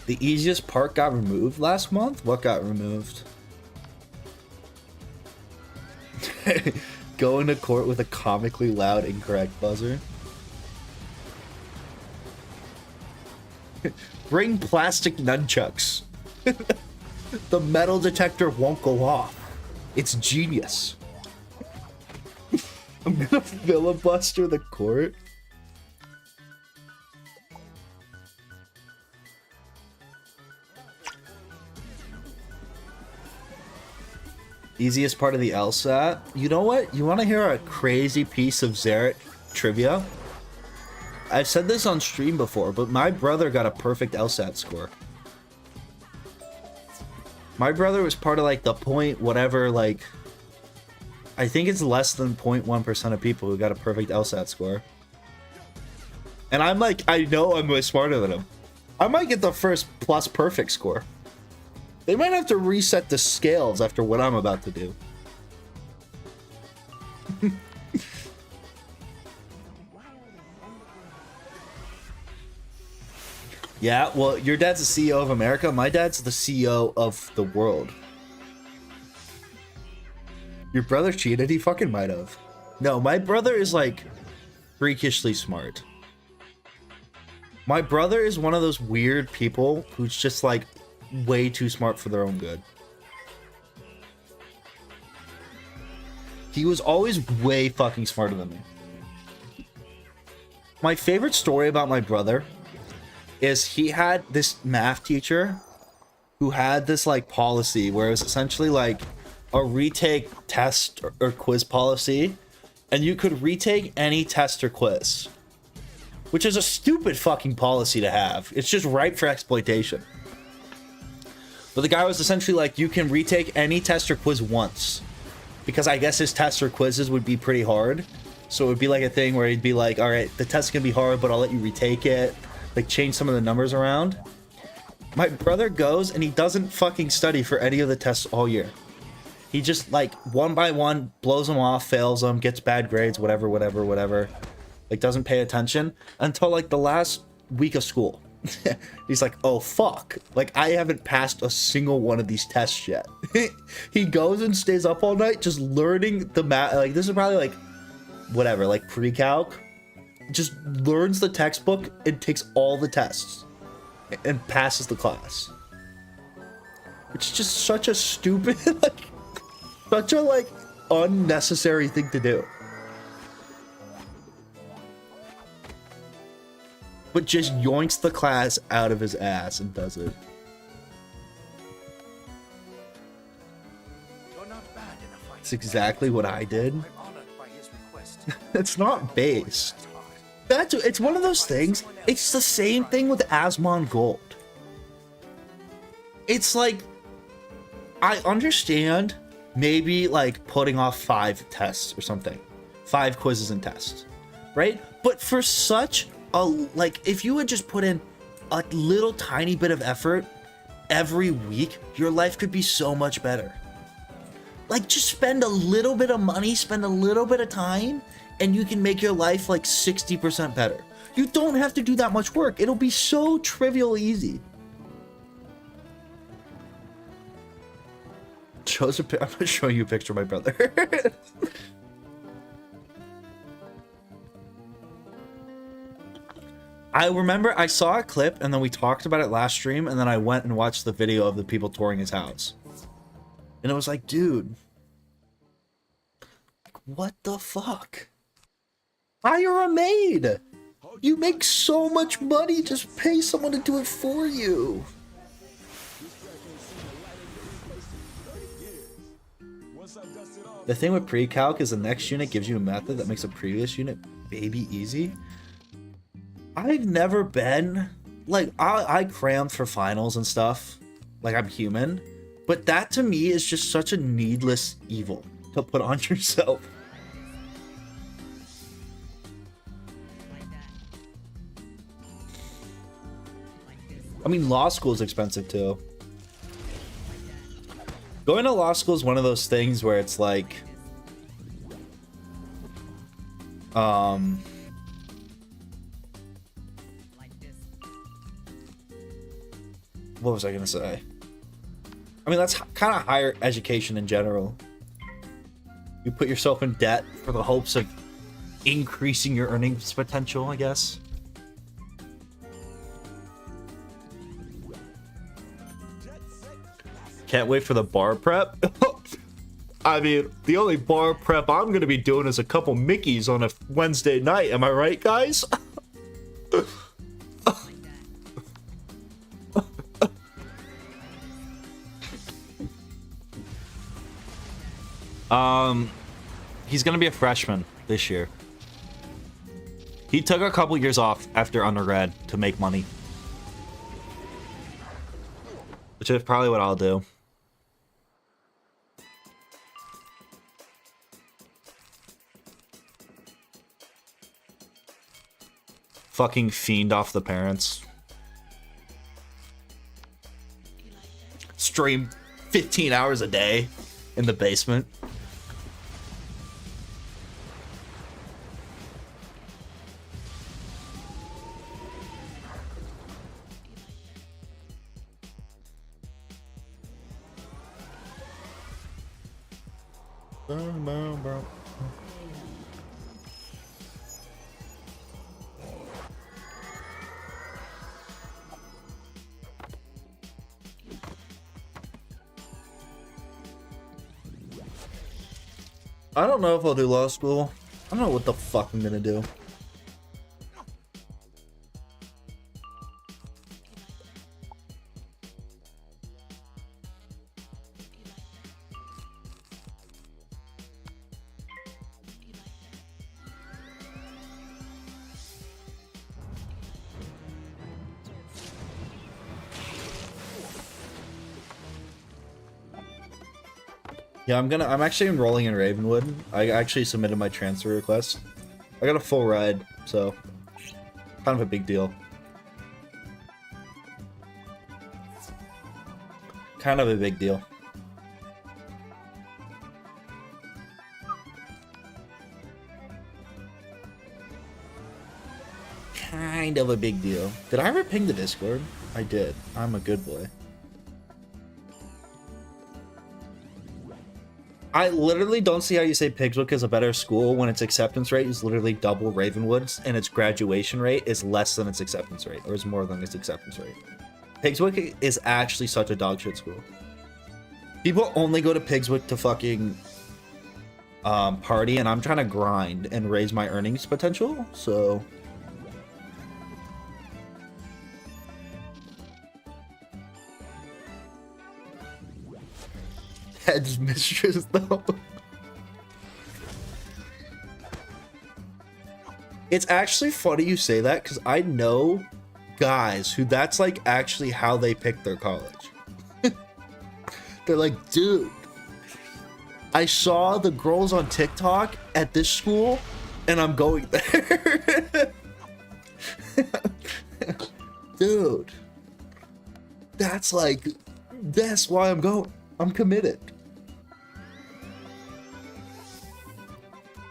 The easiest part got removed last month? What got removed? Go into court with a comically loud incorrect buzzer. Bring plastic nunchucks. The metal detector won't go off. It's genius. I'm gonna filibuster the court. Easiest part of the LSAT. You know what? You want to hear a crazy piece of Xeric trivia? I've said this on stream before, but my brother got a perfect LSAT score. My brother was part of like the point whatever, like I think it's less than 0.1% of people who got a perfect LSAT score. And I'm like, I know I'm way smarter than him. I might get the first plus perfect score. They might have to reset the scales after what I'm about to do. Yeah, well, your dad's the CEO of America. My dad's the CEO of the world. Your brother cheated? He fucking might have. No, my brother is like freakishly smart. My brother is one of those weird people who's just like way too smart for their own good. He was always way fucking smarter than me. My favorite story about my brother is he had this math teacher who had this like policy where it was essentially like a retake test or quiz policy, and you could retake any test or quiz, which is a stupid fucking policy to have. It's just ripe for exploitation. But the guy was essentially like, you can retake any test or quiz once. Because I guess his tests or quizzes would be pretty hard. So it would be like a thing where he'd be like, all right, the test's gonna be hard, but I'll let you retake it. Like change some of the numbers around. My brother goes and he doesn't fucking study for any of the tests all year. He just like one by one blows them off, fails them, gets bad grades, whatever. Like doesn't pay attention until like the last week of school. He's like, oh fuck, like I haven't passed a single one of these tests yet. He goes and stays up all night just learning the math. Like this is probably like whatever, like pre-calc. Just learns the textbook and takes all the tests and passes the class. It's just such a stupid, like such a like unnecessary thing to do. But just yoinks the class out of his ass and does it. It's exactly what I did. It's not based. It's one of those things. It's the same thing with Asmon Gold. It's like, I understand maybe like putting off 5 tests or something. 5 quizzes and tests, right? But for such like if you would just put in a little tiny bit of effort every week, your life could be so much better. Like just spend a little bit of money, spend a little bit of time, and you can make your life like 60% better. You don't have to do that much work. It'll be so trivial easy. I'm gonna show you a picture of my brother. I remember I saw a clip and then we talked about it last stream, and then I went and watched the video of the people touring his house. And it was like, dude, what the fuck? Hire a maid. You make so much money, just pay someone to do it for you. The thing with pre-calc is the next unit gives you a method that makes a previous unit baby easy. I've never been like I crammed for finals and stuff. Like I'm human, but that to me is just such a needless evil to put on yourself. I mean, law school is expensive too. Going to law school is one of those things where it's like, what was I gonna say? I mean, that's kind of higher education in general. You put yourself in debt for the hopes of increasing your earnings potential, I guess. Can't wait for the bar prep. I mean, the only bar prep I'm going to be doing is a couple Mickeys on a Wednesday night. Am I right, guys? He's going to be a freshman this year. He took a couple years off after undergrad to make money. Which is probably what I'll do. Fucking fiend off the parents. Stream 15 hours a day in the basement. I don't know if I'll do law school. I don't know what the fuck I'm gonna do. Yeah, I'm actually enrolling in Ravenwood. I actually submitted my transfer request. I got a full ride, so kind of a big deal. Kind of a big deal. Kind of a big deal. Did I ever ping the Discord? I did. I'm a good boy. I literally don't see how you say Pigswick is a better school when its acceptance rate is literally double Ravenwood's and its graduation rate is less than its acceptance rate, or is more than its acceptance rate. Pigswick is actually such a dogshit school. People only go to Pigswick to fucking party, and I'm trying to grind and raise my earnings potential, so... Head's mistress, though. It's actually funny you say that, because I know guys who that's like actually how they pick their college. They're like, dude, I saw the girls on TikTok at this school, and I'm going there. Dude, that's why I'm going. I'm committed.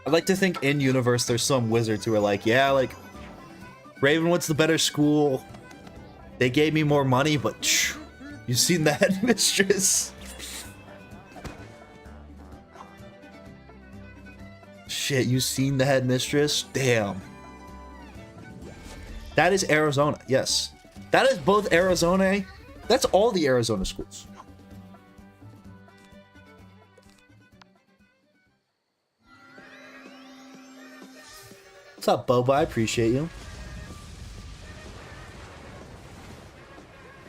I'd like to think in universe there's some wizards who are like, yeah, like Ravenwood's the better school. They gave me more money, but shh, you seen the headmistress? Shit, you seen the headmistress? Damn. That is Arizona. Yes, that is both Arizona. That's all the Arizona schools. What's up, Boba? I appreciate you.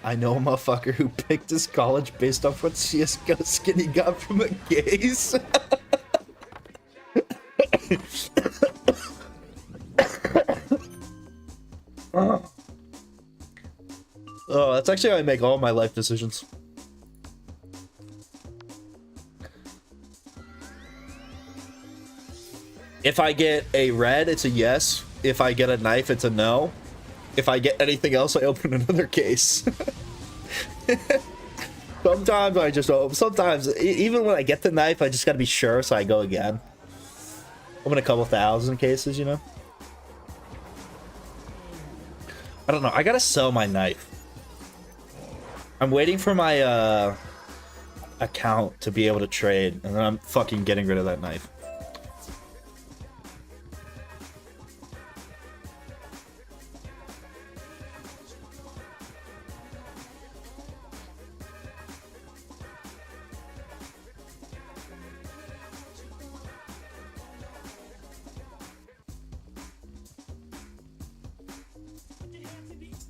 I know a motherfucker who picked his college based off what CSGO skin he got from a gaze. Oh, that's actually how I make all my life decisions. If I get a red, it's a yes. If I get a knife, it's a no. If I get anything else, I open another case. Sometimes I just open. Sometimes, even when I get the knife, I just gotta be sure, so I go again. Open a couple thousand cases, you know? I don't know. I gotta sell my knife. I'm waiting for my account to be able to trade, and then I'm fucking getting rid of that knife.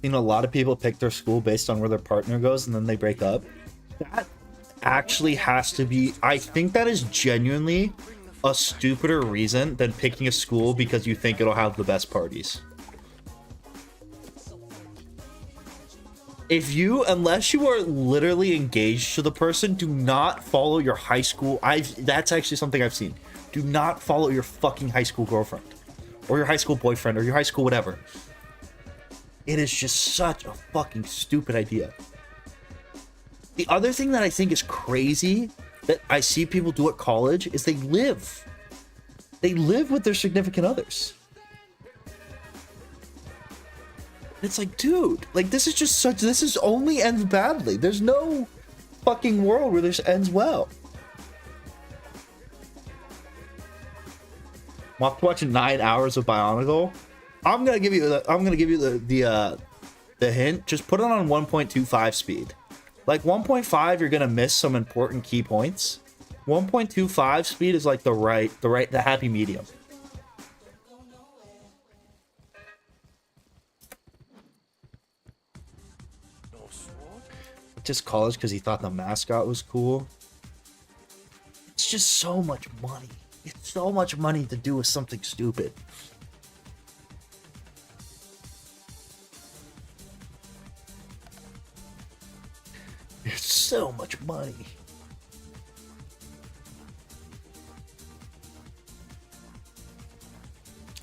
You know, a lot of people pick their school based on where their partner goes and then they break up. That actually has to be, I think that is genuinely a stupider reason than picking a school because you think it'll have the best parties. If you, unless you are literally engaged to the person, do not follow your high school. That's actually something I've seen. Do not follow your fucking high school girlfriend or your high school boyfriend or your high school whatever. It is just such a fucking stupid idea. The other thing that I think is crazy that I see people do at college is they live. They live with their significant others. It's like, dude, like this is just such, this is only ends badly. There's no fucking world where this ends well. I'm off to watching 9 hours of Bionicle. I'm gonna give you the hint. Just put it on 1.25 speed. Like 1.5, you're gonna miss some important key points. 1.25 speed is like the happy medium. Just college because he thought the mascot was cool. It's just so much money. It's so much money to do with something stupid. It's so much money.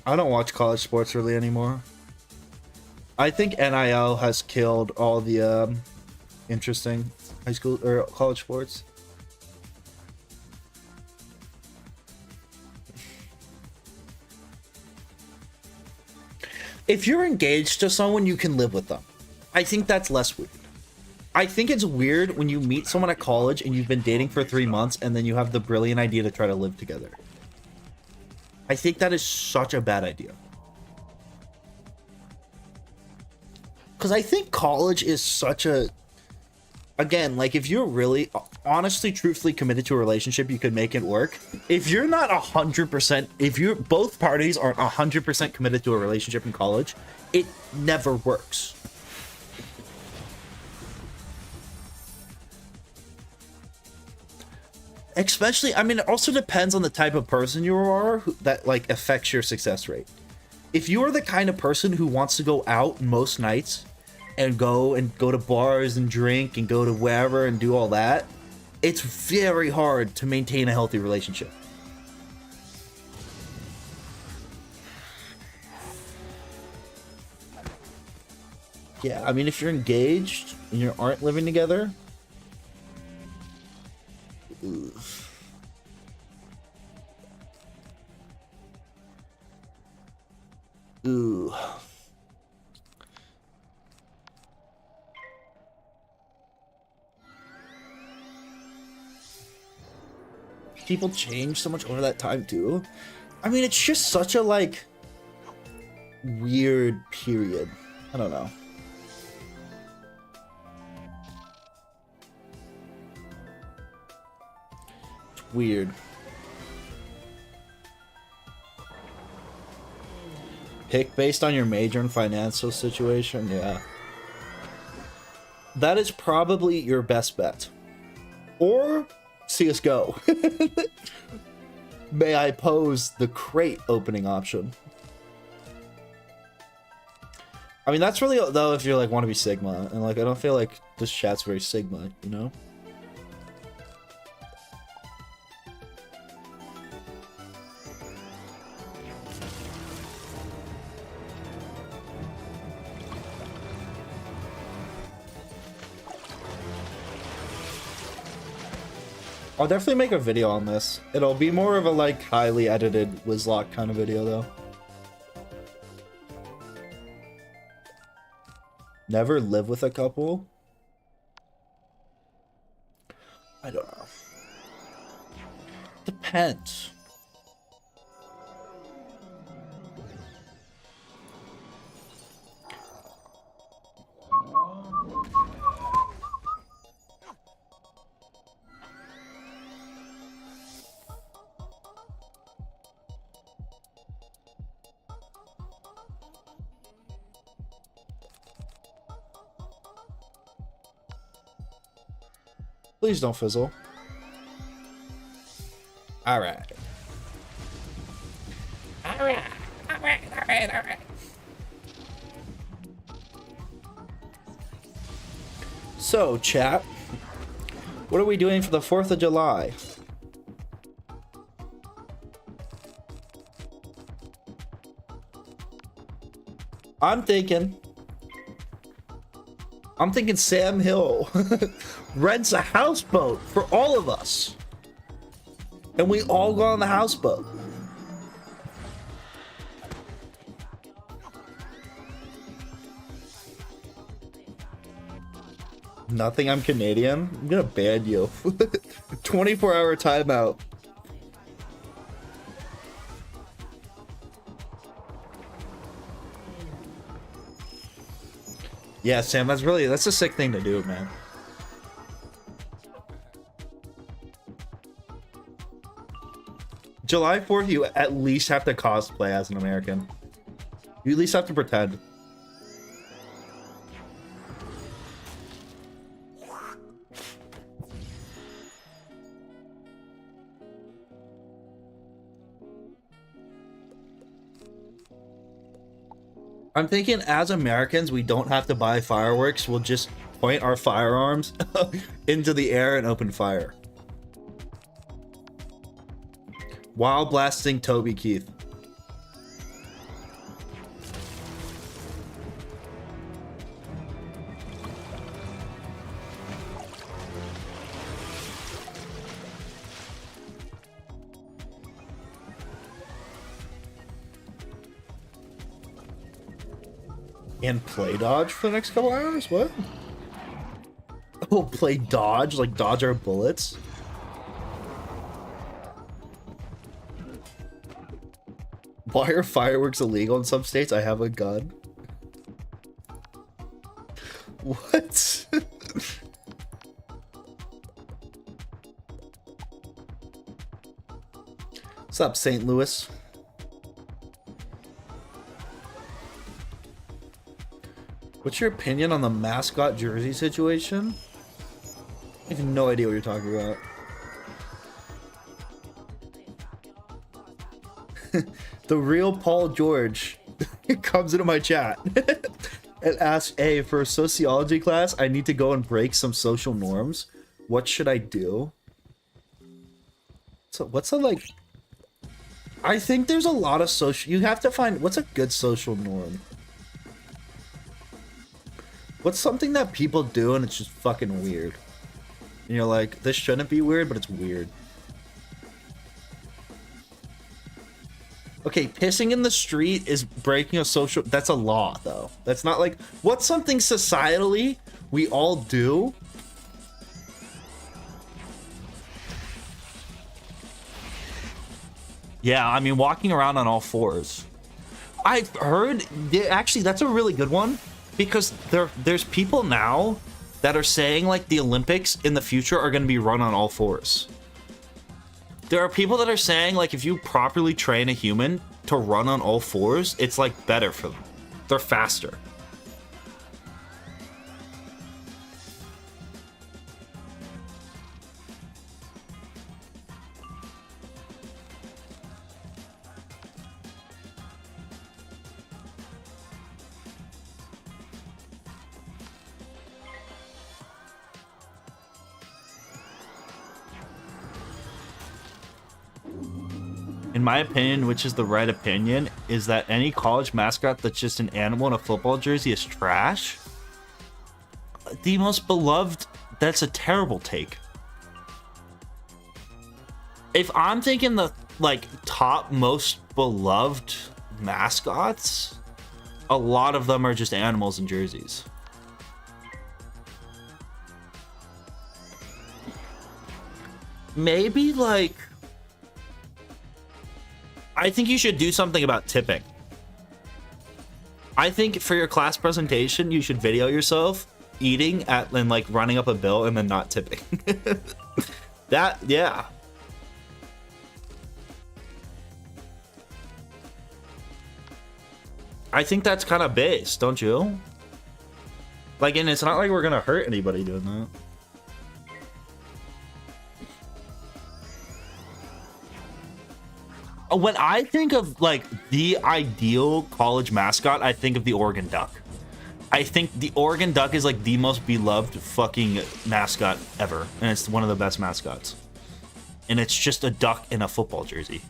I don't watch college sports really anymore. I think NIL has killed all the interesting high school or college sports. If you're engaged to someone, you can live with them. I think that's less weird. I think it's weird when you meet someone at college and you've been dating for 3 months and then you have the brilliant idea to try to live together. I think that is such a bad idea. Because I think college is such a... Again, like if you're really honestly, truthfully committed to a relationship, you could make it work. If you're not 100%, if you're both parties aren't 100% committed to a relationship in college, it never works. Especially, I mean, it also depends on the type of person you are that like affects your success rate. If you are the kind of person who wants to go out most nights and go to bars and drink and go to wherever and do all that, it's very hard to maintain a healthy relationship. Yeah, I mean, if you're engaged and you aren't living together, ooh. People change so much over that time too. I mean, it's just such a like weird period. I don't know. It's weird. Pick based on your major and financial situation. Yeah. That is probably your best bet. Or CSGO. May I pose the crate opening option? I mean, that's really though if you like want to be Sigma, and like I don't feel like this chat's very Sigma, you know. I'll definitely make a video on this. It'll be more of a like highly edited Wizlock kind of video though. Never live with a couple? I don't know. Depends. Please don't fizzle. Alright. Alright. So, chat, what are we doing for the 4th of July? I'm thinking Sam Hill rents a houseboat for all of us. And we all go on the houseboat. Nothing, I'm Canadian. I'm gonna ban you. 24-hour timeout. Yeah, Sam, that's a sick thing to do, man. July 4th, you at least have to cosplay as an American. You at least have to pretend. I'm thinking as Americans, we don't have to buy fireworks. We'll just point our firearms into the air and open fire. While blasting Toby Keith. And play dodge for the next couple hours? What? Oh, play dodge? Like dodge our bullets? Why are fireworks illegal in some states? I have a gun. What? What's up, St. Louis? What's your opinion on the mascot jersey situation? I have no idea what you're talking about. The real Paul George comes into my chat and asks, hey, for a sociology class, I need to go and break some social norms. What should I do? So what's a like... I think there's a lot of social... You have to find... What's a good social norm? What's something that people do and it's just fucking weird? And you're like, this shouldn't be weird, but it's weird. Okay, pissing in the street is breaking a social... That's a law, though. That's not like... What's something societally we all do? Yeah, I mean, walking around on all fours. I've heard... Actually, that's a really good one. Because there's people now that are saying, like, the Olympics in the future are going to be run on all fours. There are people that are saying, like, if you properly train a human to run on all fours, it's, like, better for them. They're faster. in my opinion, which is the right opinion, is that any college mascot that's just an animal in a football jersey is trash. The most beloved, that's a terrible take. If I'm thinking the like top most beloved mascots, a lot of them are just animals in jerseys. Maybe like, I think you should do something about tipping. I think for your class presentation, you should video yourself eating at and like running up a bill and then not tipping. That, yeah. I think that's kind of base, don't you? Like, and it's not like we're gonna hurt anybody doing that. When I think of like the ideal college mascot, I think of the Oregon Duck. I think the Oregon Duck is like the most beloved fucking mascot ever, and it's one of the best mascots. And it's just a duck in a football jersey.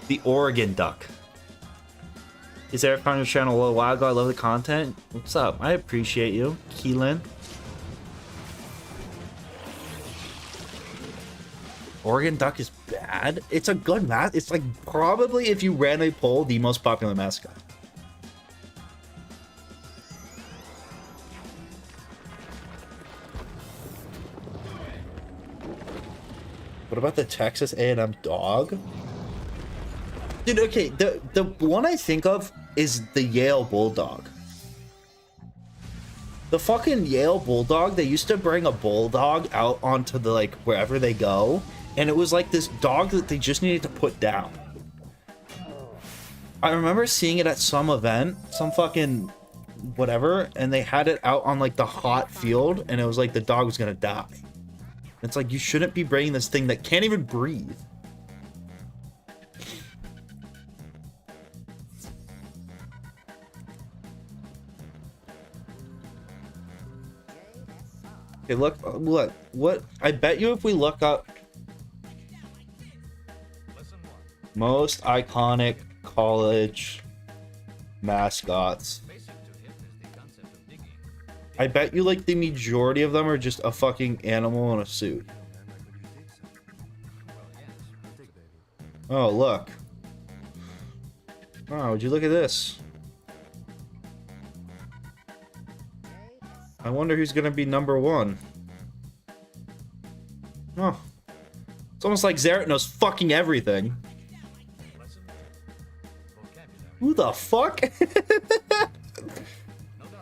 The Oregon Duck. Is Eric on your channel a little while ago? I love the content. What's up? I appreciate you, Keelan. Oregon Duck is bad. It's a good mascot. It's like probably, if you ran a poll, the most popular mascot. What about the Texas A&M dog? Dude, okay, the one I think of is the Yale Bulldog. The fucking Yale Bulldog, they used to bring a bulldog out onto the, like, wherever they go, and it was like this dog that they just needed to put down. I remember seeing it at some event, some fucking whatever, and they had it out on, like, the hot field, and it was like the dog was gonna die. It's like, you shouldn't be bringing this thing that can't even breathe. Okay, look, what? I bet you if we look up most iconic college mascots, I bet you like the majority of them are just a fucking animal in a suit. Oh, look. Oh, would you look at this? I wonder who's gonna be #1. Oh. It's almost like Zaret knows fucking everything. Who the fuck?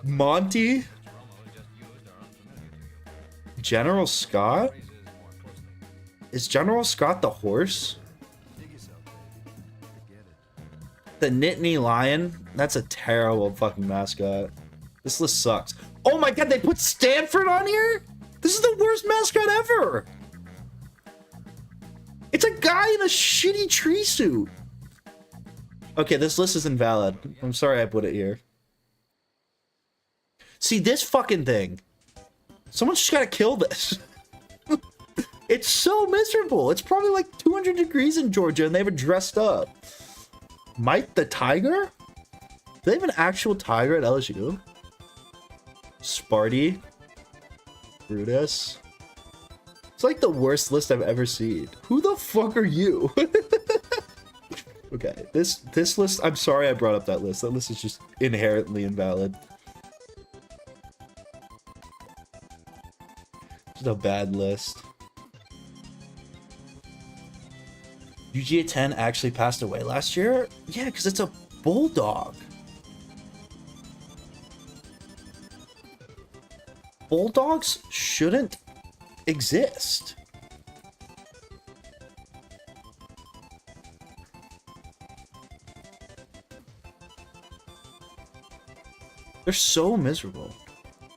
Monty? General Scott? Is General Scott the horse? The Nittany Lion? That's a terrible fucking mascot. This list sucks. Oh my god, they put Stanford on here? This is the worst mascot ever. It's a guy in a shitty tree suit. Okay, this list is invalid. I'm sorry I put it here. See, this fucking thing. Someone's just gotta kill this. It's so miserable. It's probably like 200 degrees in Georgia and they have it dressed up. Mike the Tiger? Do they have an actual tiger at LSU? Sparty, Brutus. It's like the worst list I've ever seen. Who the fuck are you? Okay, this list, I'm sorry I brought up that list. That list is just inherently invalid. Just a bad list. UGA 10 actually passed away last year? Yeah, because it's a bulldog. Bulldogs shouldn't exist. They're so miserable.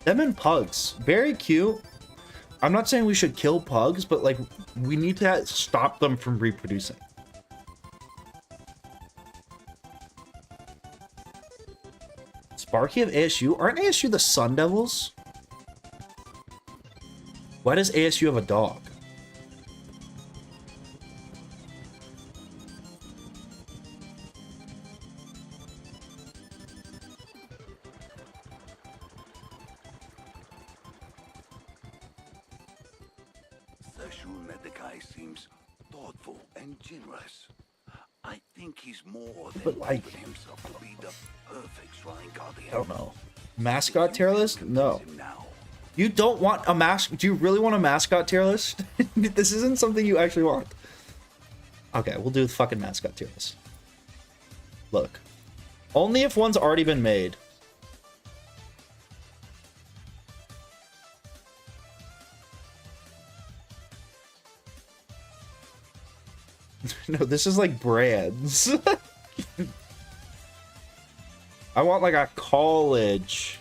Them and pugs, very cute. I'm not saying we should kill pugs, but like we need to stop them from reproducing. Sparky of ASU? Aren't ASU the Sun Devils? Why does ASU have a dog? The Schulmedikai seems thoughtful and generous. I think he's more than But, like, proven himself to be the perfect shrine guardian. I don't know. Mascot tier list? No. Him now. You don't want a mascot? Do you really want a mascot tier list? This isn't something you actually want. Okay, we'll do the fucking mascot tier list. Look. Only if one's already been made. No, this is like brands. I want like a college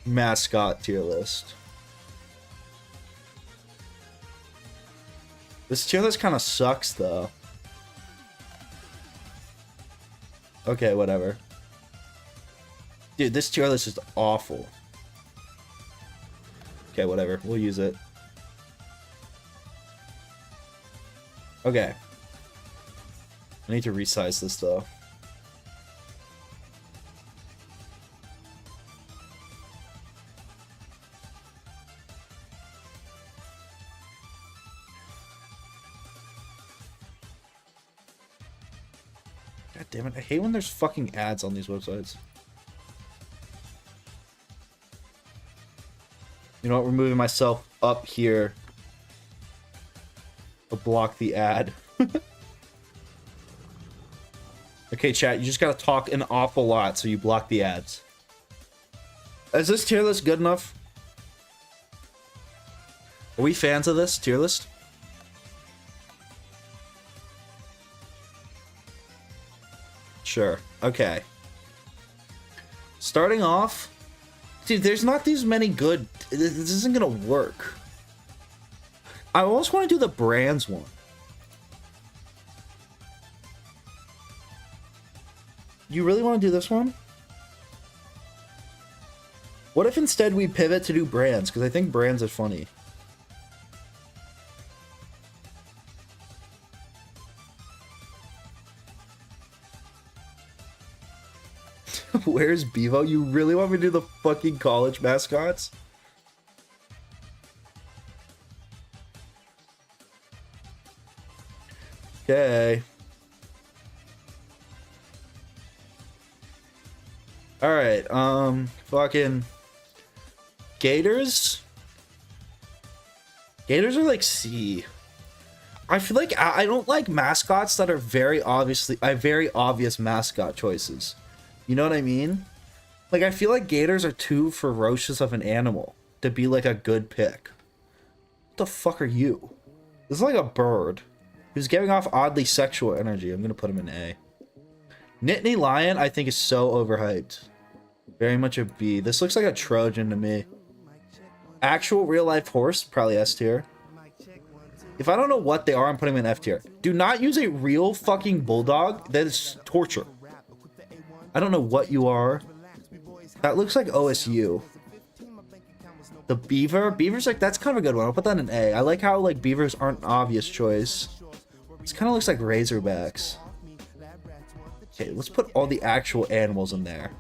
mascot tier list. This tier list kind of sucks though. Okay, whatever. Dude, this tier list is awful. Okay, whatever. We'll use it. Okay. I need to resize this though. God damn it, I hate when there's fucking ads on these websites. You know what, we're moving myself up here to block the ad. Okay, chat, you just gotta talk an awful lot so you block the ads. Is this tier list good enough? Are we fans of this tier list? Sure. Okay. Starting off, dude, there's not these many good. This isn't gonna work. I almost want to do the brands one. You really want to do this one? What if instead we pivot to do brands? Because I think brands are funny. Where's Bevo? You really want me to do the fucking college mascots? Okay. Alright, fucking Gators? Gators are like C. I feel like I don't like mascots that are very obvious mascot choices. You know what I mean? Like, I feel like gators are too ferocious of an animal to be like a good pick. What the fuck are you? This is like a bird who's giving off oddly sexual energy. I'm gonna put him in A. Nittany Lion, I think, is so overhyped. Very much a B. This looks like a Trojan to me. Actual real life horse, probably S tier. If I don't know what they are, I'm putting them in F tier. Do not use a real fucking bulldog. That is torture. I don't know what you are. That looks like OSU. The beaver? Beaver's like, that's kind of a good one. I'll put that in A. I like how like beavers aren't an obvious choice. This kind of looks like razorbacks. Okay, let's put all the actual animals in there.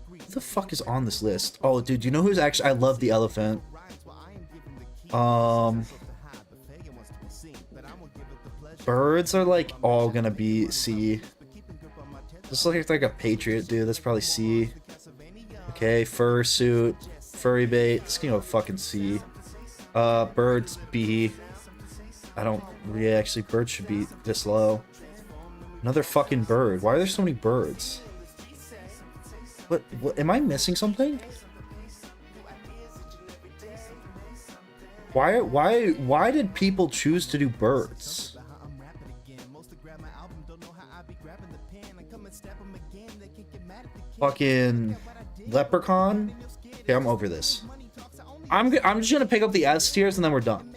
Who the fuck is on this list? Oh, dude, you know who's actually... I love the elephant. Birds are like all gonna be C. This looks like a patriot, dude. That's probably C. Okay, fursuit, furry bait. This can go fucking C. Birds B. I don't. Yeah, actually, birds should be this low. Another fucking bird. Why are there so many birds? What? Am I missing something? Why did people choose to do birds? Fucking leprechaun. Okay, I'm over this. I'm just gonna pick up the S tiers and then we're done.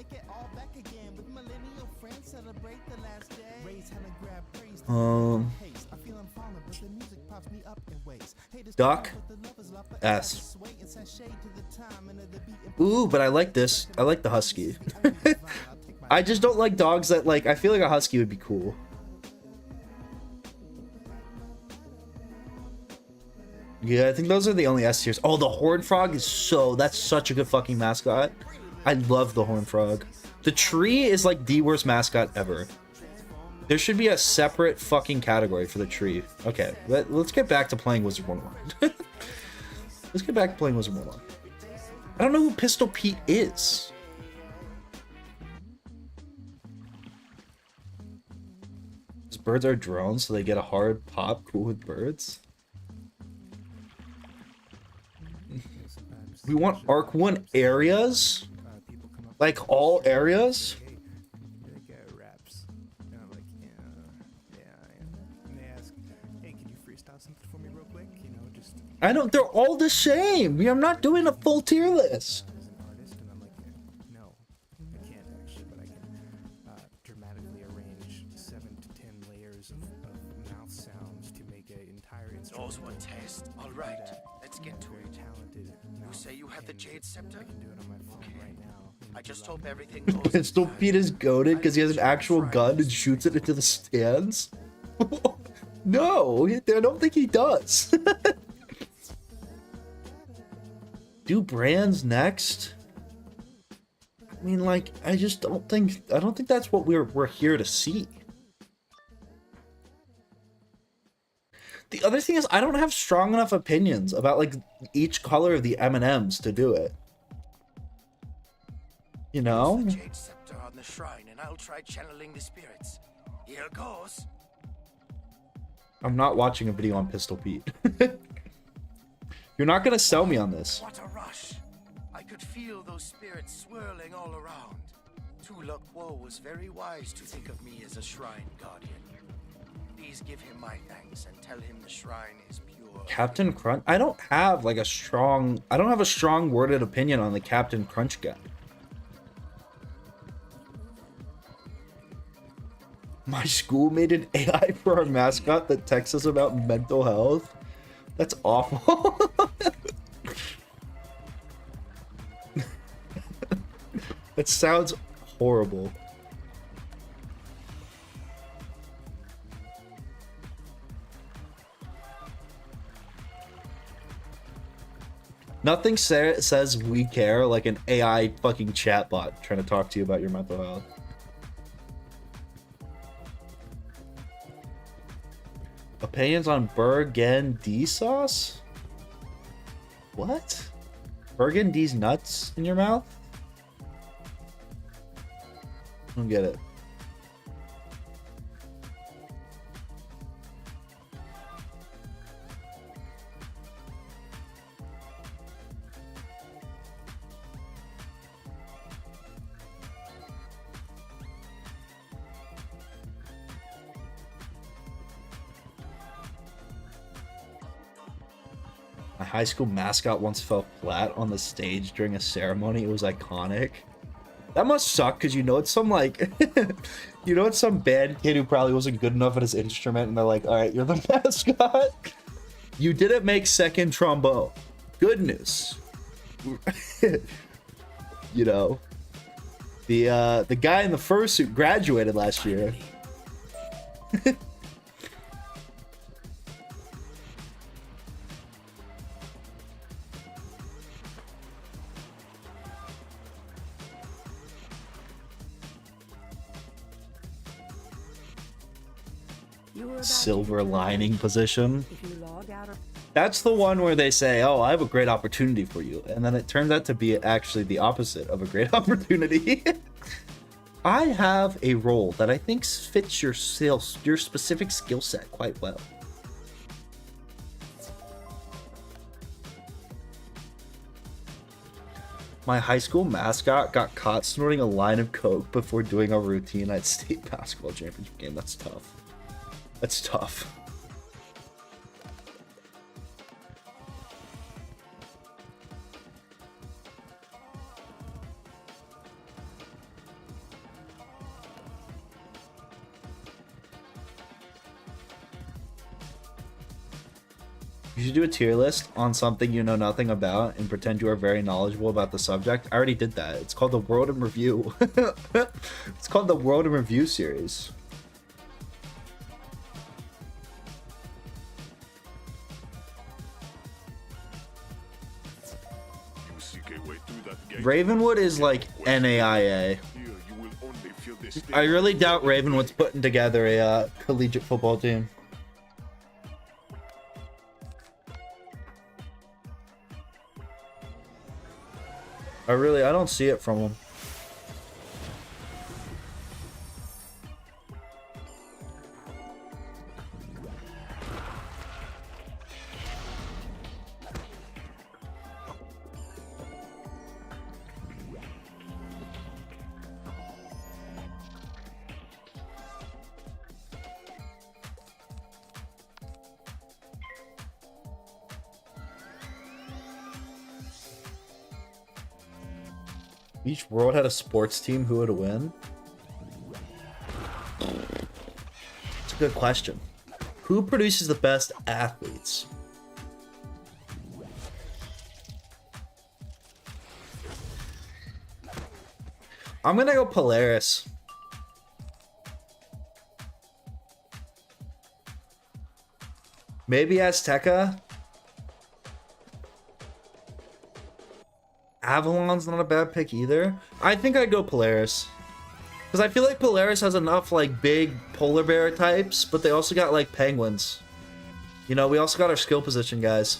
Duck. S. Ooh, but I like this. I like the husky. I just don't like dogs that, like, I feel like a husky would be cool. Yeah, I think those are the only S tiers. Oh, the horned frog is that's such a good fucking mascot. I love the horned frog. The tree is like the worst mascot ever. There should be a separate fucking category for the tree. Okay, let's get back to playing Wizard101. Let's get back to playing Wizard101. I don't know who Pistol Pete is. These birds are drones, so they get a hard pop. Cool with birds. We want Arc 1 areas? Like all areas? I don't, they're all the same. We are not doing a full tier list. No, I can't actually, but I can dramatically arrange 7 to 10 layers of mouth sounds to make an entire instrument. Those were tests. All right, let's get to it. Talented. You say you have the Jade Scepter? I can do it on my phone right now. I just hope everything goes. Pistol Pete is goated because he has an actual gun and shoots it into the stands. No, I don't think he does. Do brands next? I mean, like, I don't think that's what we're here to see. The other thing is, I don't have strong enough opinions about like each color of the M&Ms to do it. You know? Use the Jade Scepter on the shrine, and I'll try channeling the spirits. Here goes. I'm not watching a video on Pistol Pete. You're not gonna sell me on this. What a rush. I could feel those spirits swirling all around. Tulok Wo was very wise to think of me as a shrine guardian. Please give him my thanks and tell him the shrine is pure. Captain Crunch? I don't have a strong worded opinion on the Captain Crunch guy. My school made an AI for our mascot that texts us about mental health. That's awful. That sounds horrible. Nothing says we care like an AI fucking chatbot trying to talk to you about your mental health. Opinions on burgundy sauce? What? Burgundy's nuts in your mouth? I don't get it. My high school mascot once fell flat on the stage during a ceremony. It was iconic. That must suck because you know it's some like you know it's some band kid who probably wasn't good enough at his instrument and they're like, all right, you're the mascot. You didn't make second trombone. Good news. You know, the guy in the fursuit graduated last year. Silver lining position. That's the one where they say, oh, I have a great opportunity for you, and then it turns out to be actually the opposite of a great opportunity. I have a role that I think fits your specific skill set quite well. My high school mascot got caught snorting a line of coke before doing a routine at state basketball championship game. That's tough. That's tough. You should do a tier list on something you know nothing about and pretend you are very knowledgeable about the subject. I already did that. It's called the World in Review. It's called the World in Review series. Ravenwood is like NAIA. I really doubt Ravenwood's putting together a collegiate football team. I don't see it from him. Each world had a sports team. Who would win? It's a good question. Who produces the best athletes? I'm gonna go Polaris. Maybe Azteca. Avalon's not a bad pick either. I think I'd go Polaris. Because I feel like Polaris has enough, like, big polar bear types, but they also got, like, penguins. You know, we also got our skill position guys.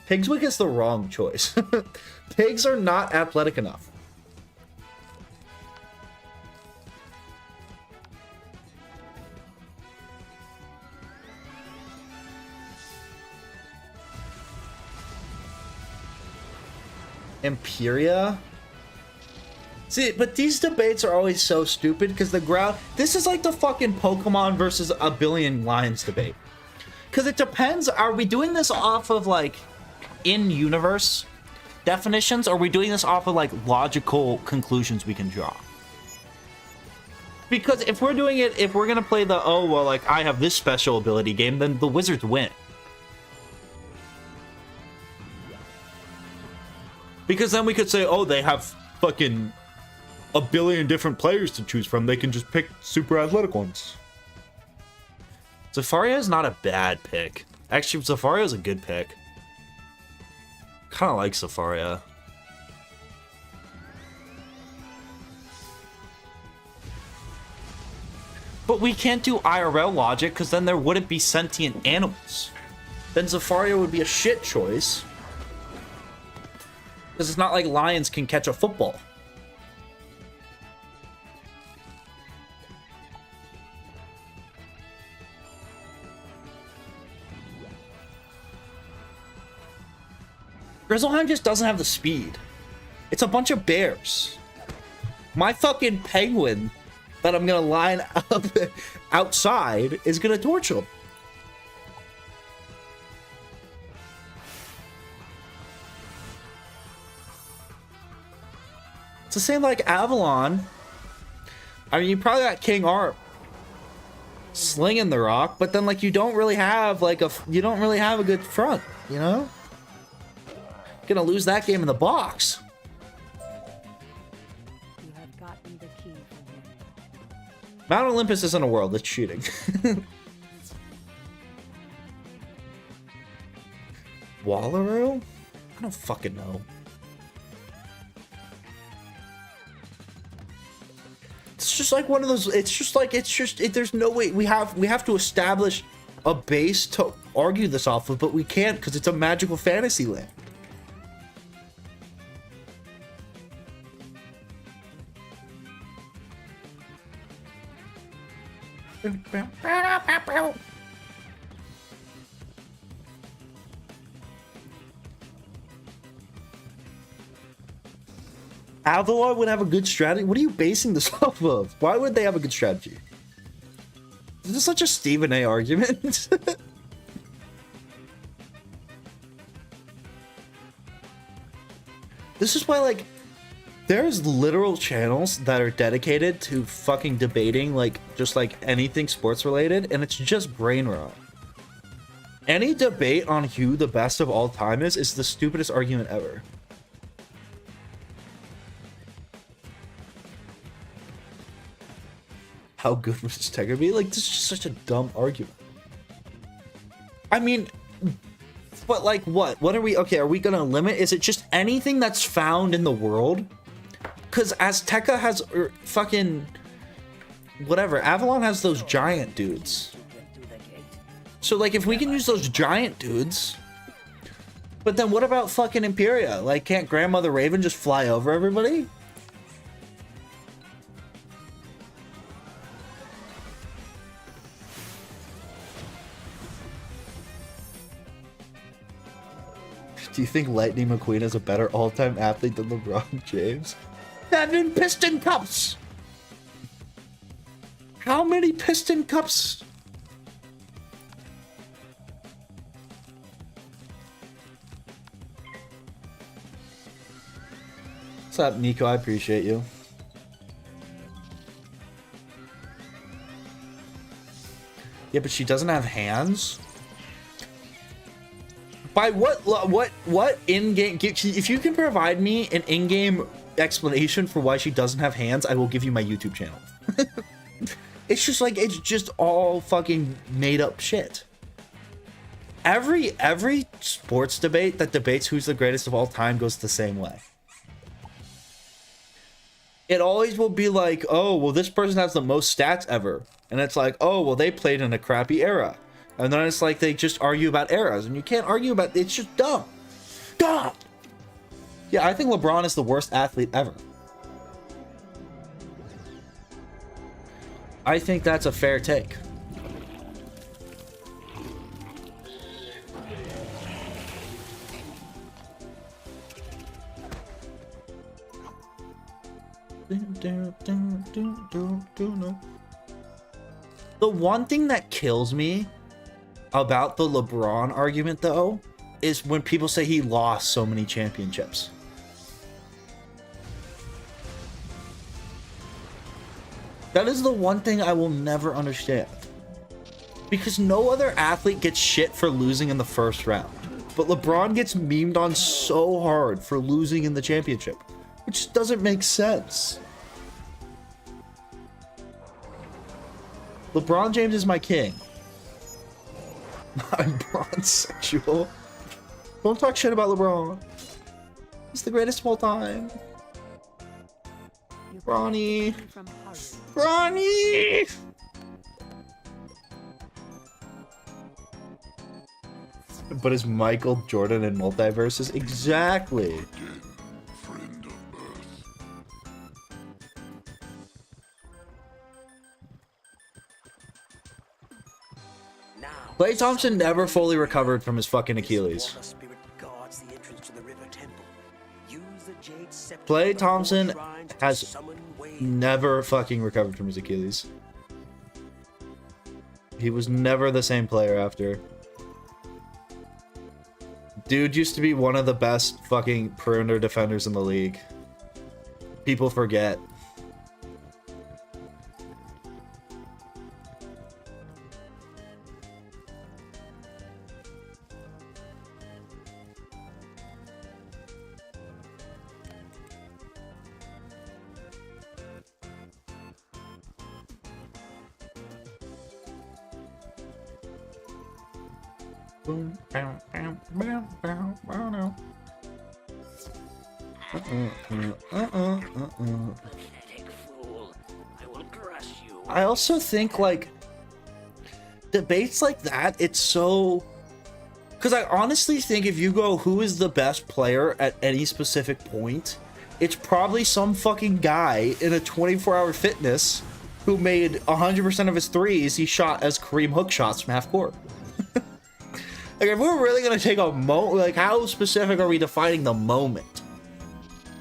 Pigswick is the wrong choice. Pigs are not athletic enough. Imperia? See, but these debates are always so stupid because the ground... This is like the fucking Pokemon versus a billion lions debate. Because it depends, are we doing this off of, like, in-universe definitions, or are we doing this off of, like, logical conclusions we can draw? Because if we're doing it, if we're gonna play the, oh, well, like, I have this special ability game, then the Wizards win. Because then we could say, oh, they have fucking a billion different players to choose from. They can just pick super athletic ones. Zafaria is not a bad pick. Actually, Zafaria is a good pick. Kind of like Zafaria. But we can't do IRL logic because then there wouldn't be sentient animals. Then Zafaria would be a shit choice. Because it's not like lions can catch a football. Grizzleheim just doesn't have the speed. It's a bunch of bears. My fucking penguin that I'm gonna line up outside is gonna torch them. It's the same like Avalon. I mean, you probably got King Art slinging the rock, but then like you don't really have like a good front, you know? Gonna lose that game in the box. You have gotten the key from him. Mount Olympus isn't a world, it's cheating. Wallaroo? I don't fucking know. It's just like one of those, there's no way, we have to establish a base to argue this off of, but we can't because it's a magical fantasy land. Avalon would have a good strategy. What are you basing this off of? Why would they have a good strategy? Is this such a Stephen A argument? This is why, like, There's literal channels that are dedicated to fucking debating, like, just like anything sports related, and it's just brain rot. Any debate on who the best of all time is the stupidest argument ever. How good would this Tiger be? Like, this is just such a dumb argument. I mean, but like, what? What are we? Okay, are we gonna limit? Is it just anything that's found in the world? Because Azteca has fucking whatever. Avalon has those giant dudes. So like, if we can use those giant dudes, but then what about fucking Imperia? Like, can't Grandmother Raven just fly over everybody? Do you think Lightning McQueen is a better all-time athlete than LeBron James? 7 Piston Cups! How many Piston Cups? What's up, Nico? I appreciate you. Yeah, but she doesn't have hands? By what in-game, if you can provide me an in-game explanation for why she doesn't have hands, I will give you my YouTube channel. It's just like, it's just all fucking made up shit. Every sports debate that debates who's the greatest of all time goes the same way. It always will be like, oh, well, this person has the most stats ever. And it's like, oh, well, they played in a crappy era. And then it's like they just argue about eras, and you can't argue about it. It's just dumb. Dumb. Yeah, I think LeBron is the worst athlete ever. I think that's a fair take. The one thing that kills me about the LeBron argument, though, is when people say he lost so many championships. That is the one thing I will never understand. Because no other athlete gets shit for losing in the first round. But LeBron gets memed on so hard for losing in the championship. Which just doesn't make sense. LeBron James is my king. I'm bronzexual. Don't talk shit about LeBron. He's the greatest of all time. Bronny. Bronny! But is Michael Jordan in multiverses? Exactly. Klay Thompson never fully recovered from his fucking Achilles. Klay Thompson has never fucking recovered from his Achilles. He was never the same player after. Dude used to be one of the best fucking perimeter defenders in the league. People forget. I also think, like, debates like that, it's so... Because I honestly think if you go, who is the best player at any specific point, it's probably some fucking guy in a 24-hour fitness who made 100% of his threes he shot as Kareem hook shots from half court. Like, if we're really gonna take a moment, like, how specific are we defining the moment?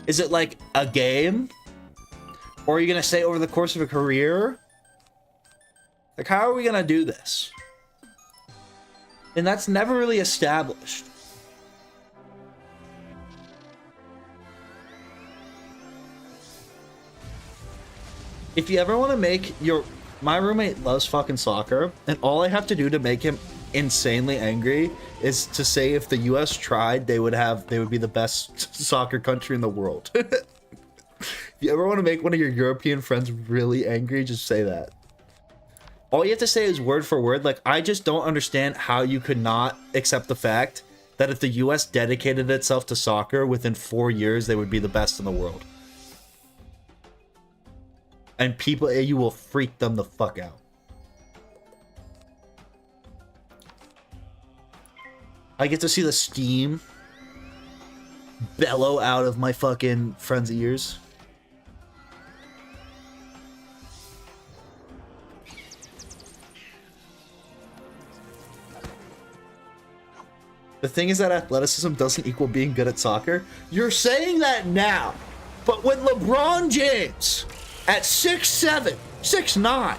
Is it like a game? Or are you gonna say over the course of a career? Like, how are we gonna do this? And that's never really established. If you ever want to make your... My roommate loves fucking soccer, and all I have to do to make him insanely angry is to say if the US tried, they would be the best soccer country in the world. If you ever want to make one of your European friends really angry, just say that. All you have to say is word for word. Like, I just don't understand how you could not accept the fact that if the US dedicated itself to soccer, within 4 years, they would be the best in the world. And people, you will freak them the fuck out. I get to see the steam bellow out of my fucking friend's ears. The thing is that athleticism doesn't equal being good at soccer. You're saying that now, but when LeBron James, at 6'7", 6'9",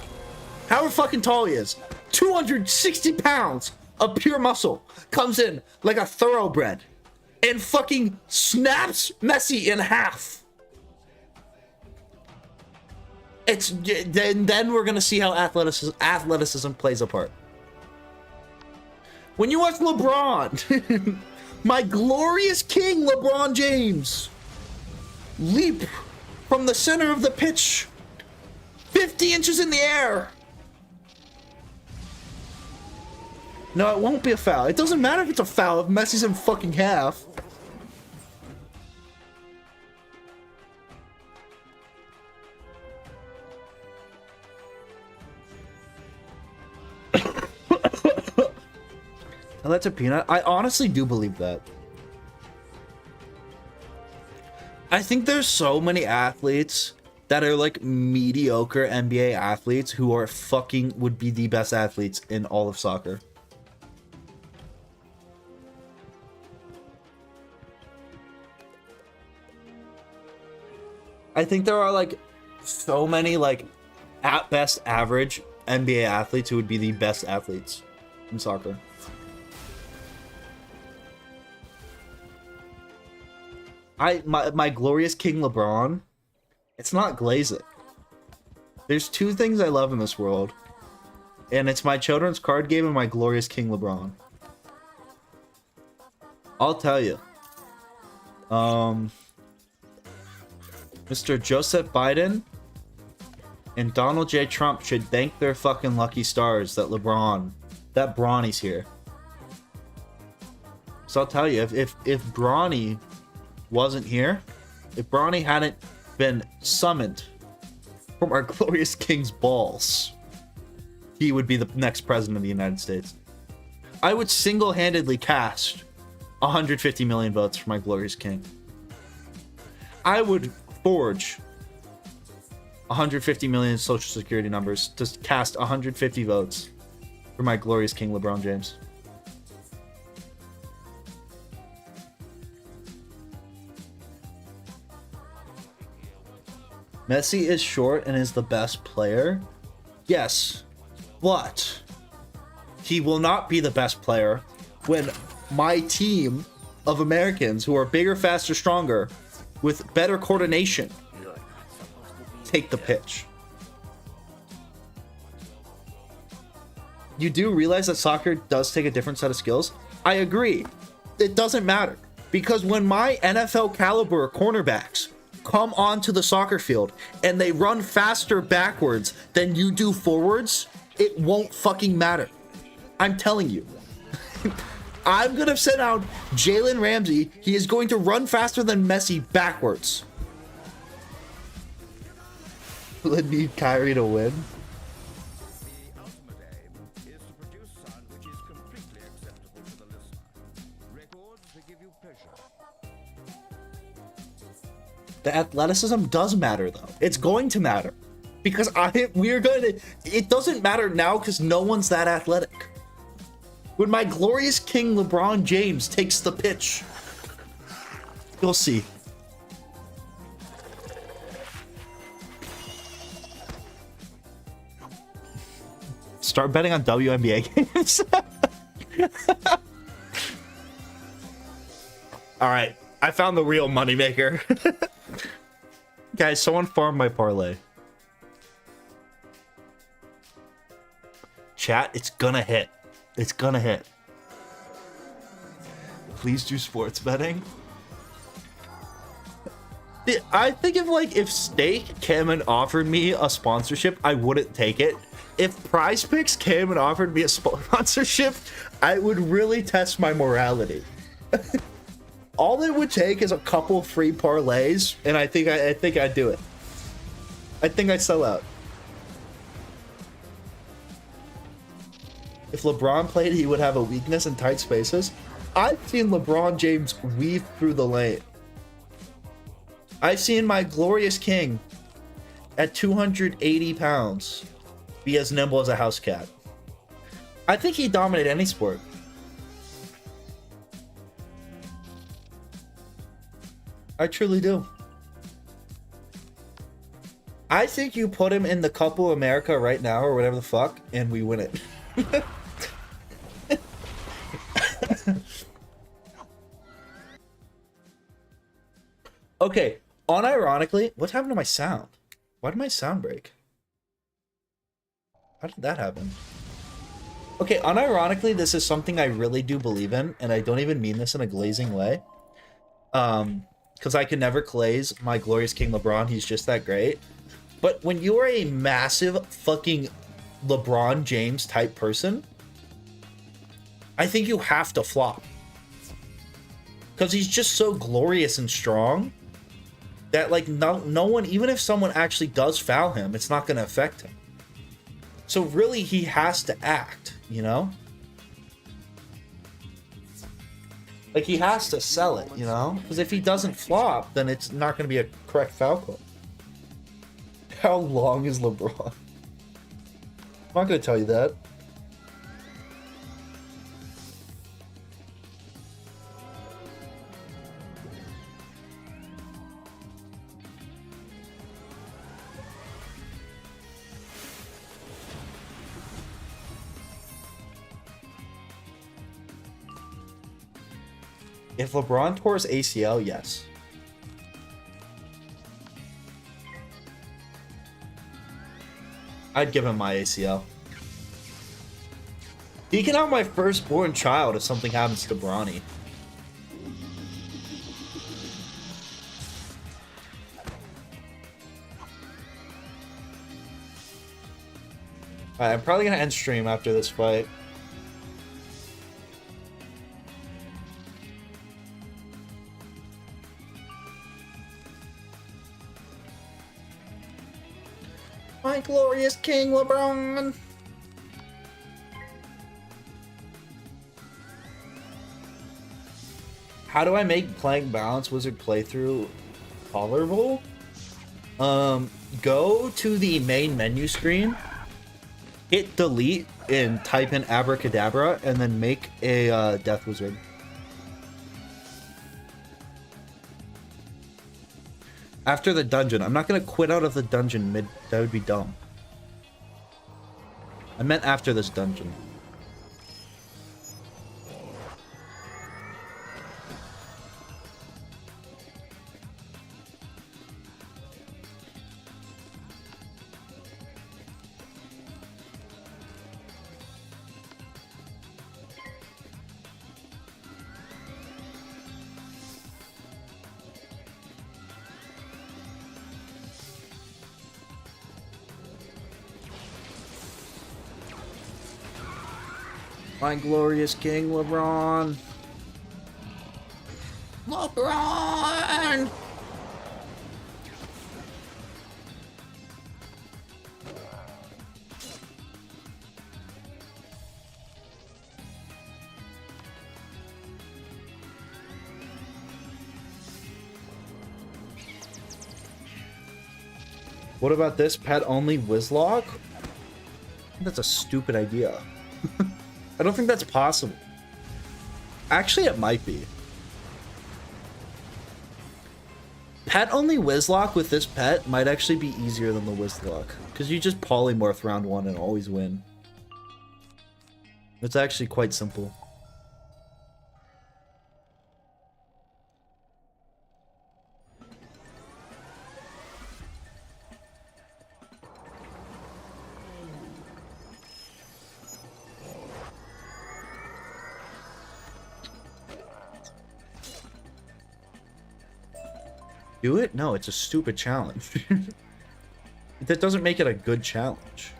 however fucking tall he is, 260 pounds of pure muscle, comes in like a thoroughbred and fucking snaps Messi in half. Then we're gonna see how athleticism plays a part. When you watch LeBron, my glorious king LeBron James, leap from the center of the pitch 50 inches in the air. No, it won't be a foul. It doesn't matter if it's a foul if Messi's in fucking half. And that's a peanut. I honestly do believe that. I think there's so many athletes that are like mediocre NBA athletes who are fucking would be the best athletes in all of soccer. I think there are like so many like at best average NBA athletes who would be the best athletes in soccer. My glorious King LeBron, it's not glazing. There's two things I love in this world, and it's my children's card game and my glorious King LeBron. I'll tell you. Mr. Joseph Biden and Donald J. Trump should thank their fucking lucky stars that Bronny's here. So I'll tell you, if Bronny wasn't here, if Bronny hadn't been summoned from our glorious king's balls, he would be the next president of the United States. I would single-handedly cast 150 million votes for my glorious king. I would forge 150 million social security numbers to cast 150 votes for my glorious king LeBron James. Messi is short and is the best player. Yes, but he will not be the best player when my team of Americans who are bigger, faster, stronger, with better coordination take the pitch. You do realize that soccer does take a different set of skills? I agree. It doesn't matter. Because when my NFL caliber cornerbacks come onto the soccer field and they run faster backwards than you do forwards, it won't fucking matter. I'm telling you. I'm going to send out Jalen Ramsey. He is going to run faster than Messi backwards. Will it need Kyrie to win? The ultimate aim is to produce sound which is completely acceptable to the listener. Records to give you pleasure. The athleticism does matter, though. It's going to matter. Because it doesn't matter now because no one's that athletic. When my glorious king LeBron James takes the pitch, you'll see. Start betting on WNBA games. All right, I found the real moneymaker. Guys, someone farmed my parlay. chat, it's gonna hit. It's gonna hit. Please do sports betting. I think if Stake came and offered me a sponsorship, I wouldn't take it. If Prize Picks came and offered me a sponsorship, I would really test my morality. All it would take is a couple free parlays, and I think I'd do it. I think I'd sell out. If LeBron played, he would have a weakness in tight spaces. I've seen LeBron James weave through the lane. I've seen my glorious king at 280 pounds be as nimble as a house cat. I think he dominated any sport. I truly do. I think you put him in the Couple America right now or whatever the fuck, and we win it. Okay, unironically, what happened to my sound? Why did my sound break? How did that happen? Okay, unironically, this is something I really do believe in, and I don't even mean this in a glazing way. Because I can never glaze my glorious king LeBron, he's just that great. But when you are a massive fucking LeBron James type person, I think you have to flop. Because he's just so glorious and strong that like no one, even if someone actually does foul him, it's not going to affect him. So really he has to act, you know? Like he has to sell it, you know? Because if he doesn't flop, then it's not going to be a correct foul call. How long is LeBron? I'm not going to tell you that. If LeBron tore his ACL, yes. I'd give him my ACL. He can have my firstborn child if something happens to Bronny. Alright, I'm probably gonna end stream after this fight. My glorious king LeBron. How do I make playing Balance Wizard playthrough tolerable? Go to the main menu screen, hit delete, and type in abracadabra, and then make a Death Wizard. After the dungeon. I'm not going to quit out of the dungeon mid. That would be dumb. I meant after this dungeon. My glorious king, LeBron. LeBron! What about this pet only Wizlock? That's a stupid idea. I don't think that's possible. Actually, it might be. Pet only Wizlock with this pet might actually be easier than the Wizlock. Because you just polymorph round 1 and always win. It's actually quite simple. Do it? No, it's a stupid challenge. That doesn't make it a good challenge.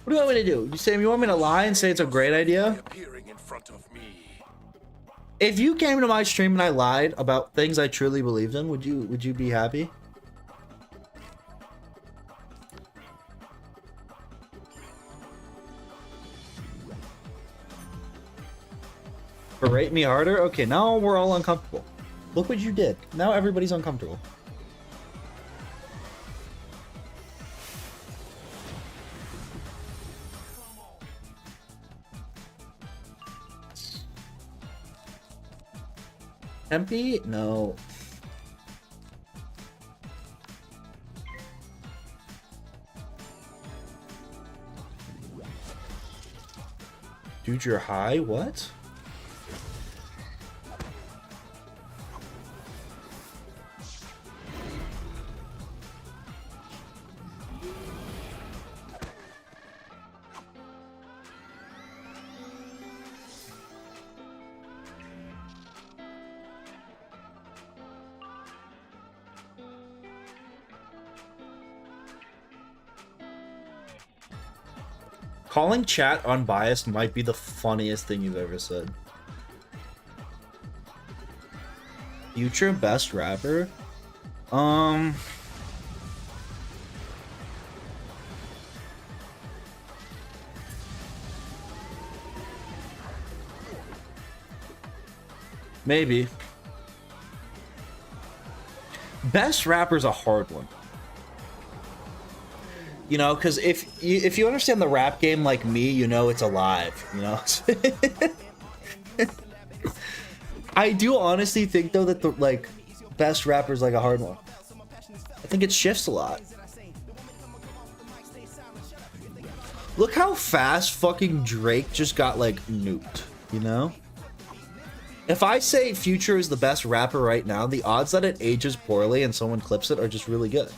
What do you want me to do? You say you want me to lie and say it's a great idea? Appearing in front of me. If you came to my stream and I lied about things I truly believed in, would you be happy? Berate me harder? Okay, now we're all uncomfortable. Look what you did. Now everybody's uncomfortable. Tempe? No. Dude, you're high? What? Calling chat unbiased might be the funniest thing you've ever said. Future best rapper? Maybe. Best rapper's a hard one. You know, because if you understand the rap game like me, you know it's alive, you know? I do honestly think, though, that the, like, best rapper is, like, a hard one. I think it shifts a lot. Look how fast fucking Drake just got, like, nuked, you know? If I say Future is the best rapper right now, the odds that it ages poorly and someone clips it are just really good.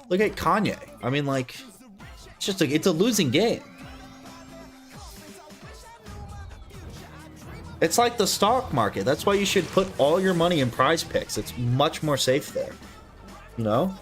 Look at Kanye. I mean, like, it's just it's a losing game. It's like the stock market. That's why you should put all your money in Prize Picks. It's much more safe there. You know?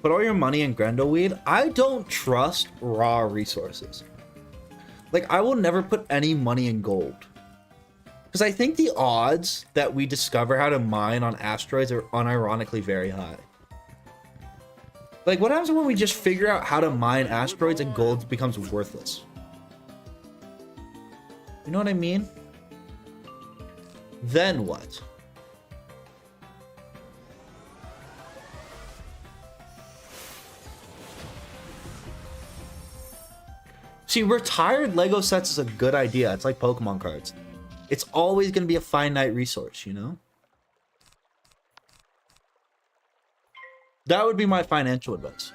Put all your money in Grendelweed. I don't trust raw resources. Like, I will never put any money in gold. Because I think the odds that we discover how to mine on asteroids are unironically very high. Like, what happens when we just figure out how to mine asteroids and gold becomes worthless? You know what I mean? Then what? See, retired Lego sets is a good idea. It's like Pokemon cards. It's always going to be a finite resource, you know? That would be my financial advice.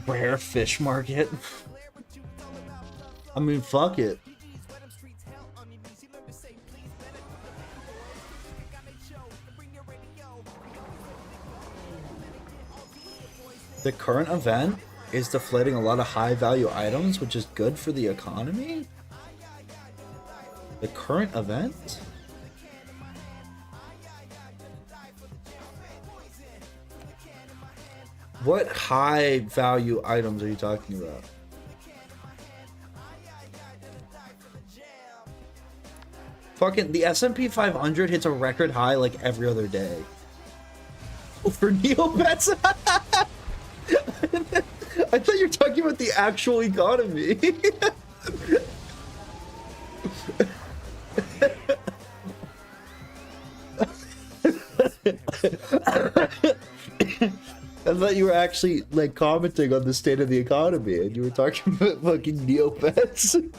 Rare fish market. I mean, fuck it. The current event is deflating a lot of high value items, which is good for the economy? The current event? What high value items are you talking about? Fucking the S&P 500 hits a record high like every other day. For Neopets? I thought you were talking about the actual economy. I thought you were actually like commenting on the state of the economy and you were talking about fucking Neopets.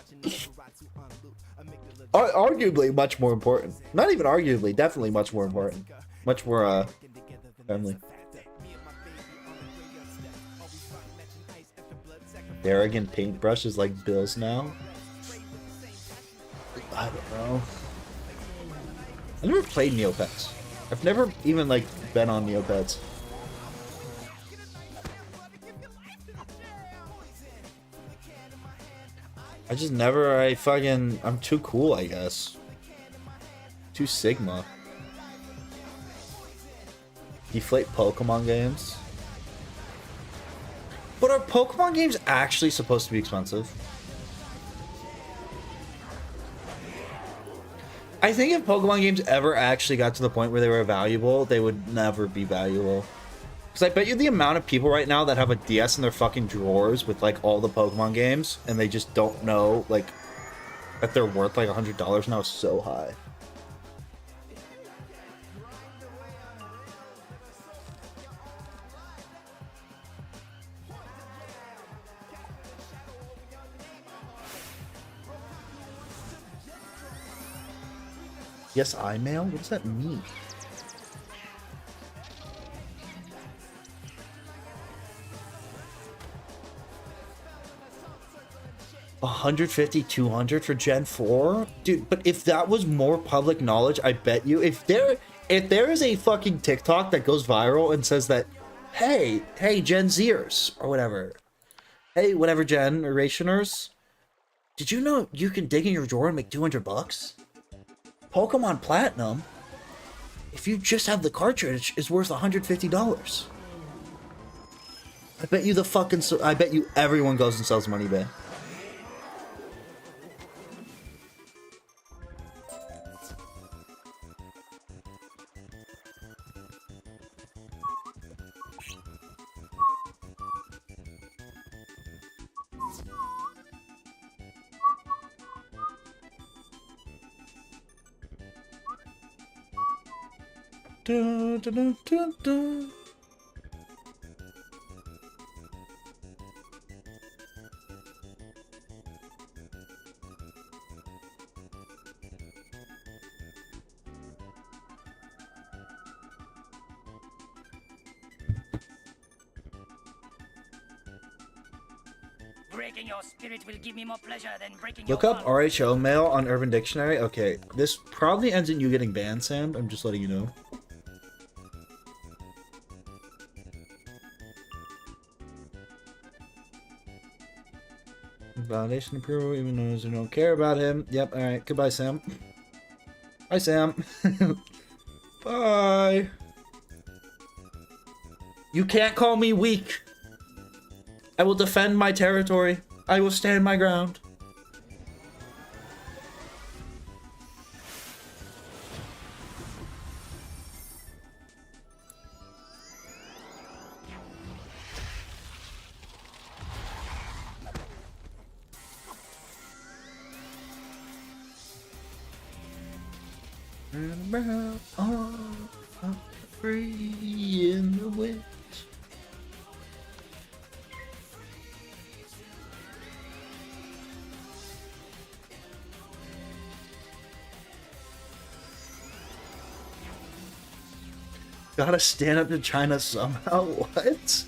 Arguably much more important. Not even arguably, definitely much more important. Much more family. The arrogant paintbrush is like Bill's now. I don't know. I never played Neopets. I've never even like been on Neopets. I just never, I'm too cool, I guess. Too Sigma. Deflate Pokemon games. But are Pokemon games actually supposed to be expensive? I think if Pokemon games ever actually got to the point where they were valuable, they would never be valuable. Because I bet you the amount of people right now that have a DS in their fucking drawers with like all the Pokemon games and they just don't know like that they're worth like $100 now is so high. Yes, I-mail? What does that mean? $150, $200 for Gen 4? Dude, but if that was more public knowledge, I bet you if there is a fucking TikTok that goes viral and says that, hey Gen Zers or whatever. Hey, whatever generationers. Did you know you can dig in your drawer and make $200? Pokemon Platinum, if you just have the cartridge, is worth $150. I bet you I bet you everyone goes and sells them on eBay. Dun, dun, dun, dun, dun. Breaking your spirit will give me more pleasure than breaking Look your up RHO mail on Urban Dictionary. Okay, this probably ends in you getting banned, Sam. I'm just letting you know. Validation approval, even though they don't care about him. Yep, alright. Goodbye, Sam. Bye, Sam. Bye. You can't call me weak. I will defend my territory. I will stand my ground. And around all I'm free in the wind. Gotta stand up to China somehow. What?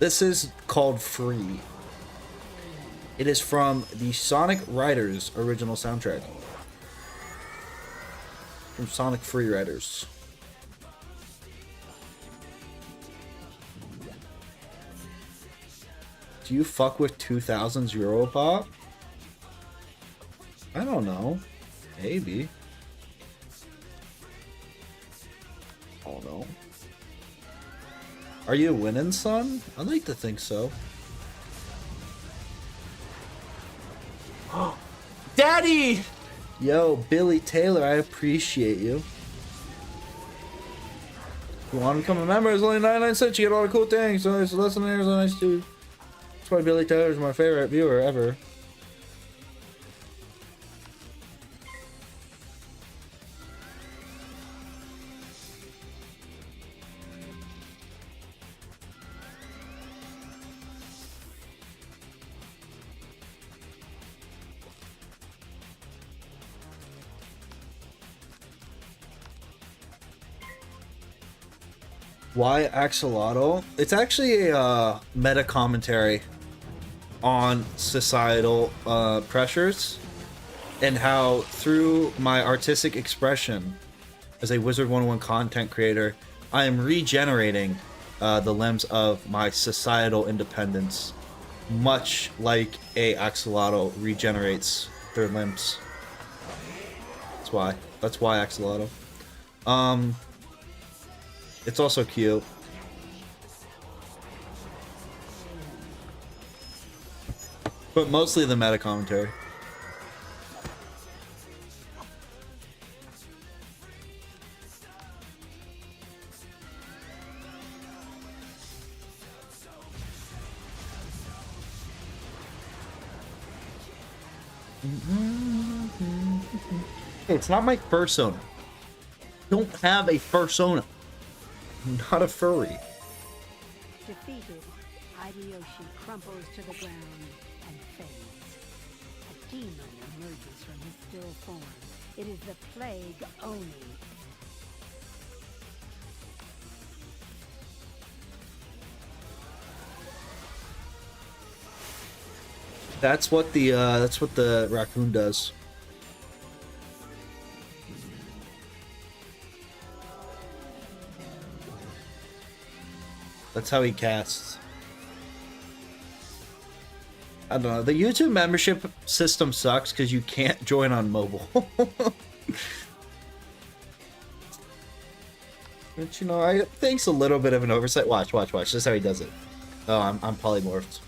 This is called Free. It is from the Sonic Riders original soundtrack. From Sonic Free Riders. Do you fuck with 2000s Europop? I don't know. Maybe. I don't know. Are you winning, son? I'd like to think so. Daddy! Yo, Billy Taylor, I appreciate you. If you want to become a member, it's only 99 cents. You get all the cool things. So it's less than there's a nice dude. That's why Billy Taylor is my favorite viewer ever. Why axolotl? It's actually a meta commentary on societal pressures and how through my artistic expression as a Wizard101 content creator, I am regenerating the limbs of my societal independence, much like a axolotl regenerates their limbs. That's why axolotl. It's also cute. But mostly the meta commentary. It's not my fursona. Don't have a fursona. I'm not a furry. Defeated, Hideyoshi crumples to the ground and fades. A demon emerges from his still form. It is the plague Oni. That's what the raccoon does. That's how he casts. I don't know. The YouTube membership system sucks because you can't join on mobile. But you know, I think's a little bit of an oversight. Watch. This is how he does it. Oh, I'm polymorphed.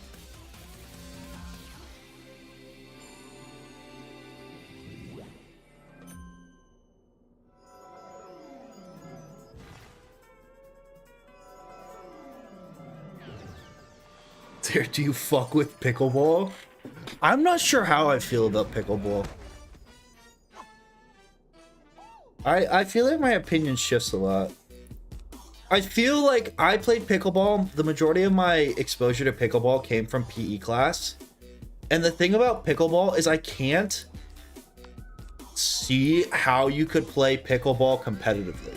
Do you fuck with pickleball? I'm not sure how I feel about pickleball. I feel like my opinion shifts a lot. I feel like I played pickleball. The majority of my exposure to pickleball came from PE class. And the thing about pickleball is I can't see how you could play pickleball competitively.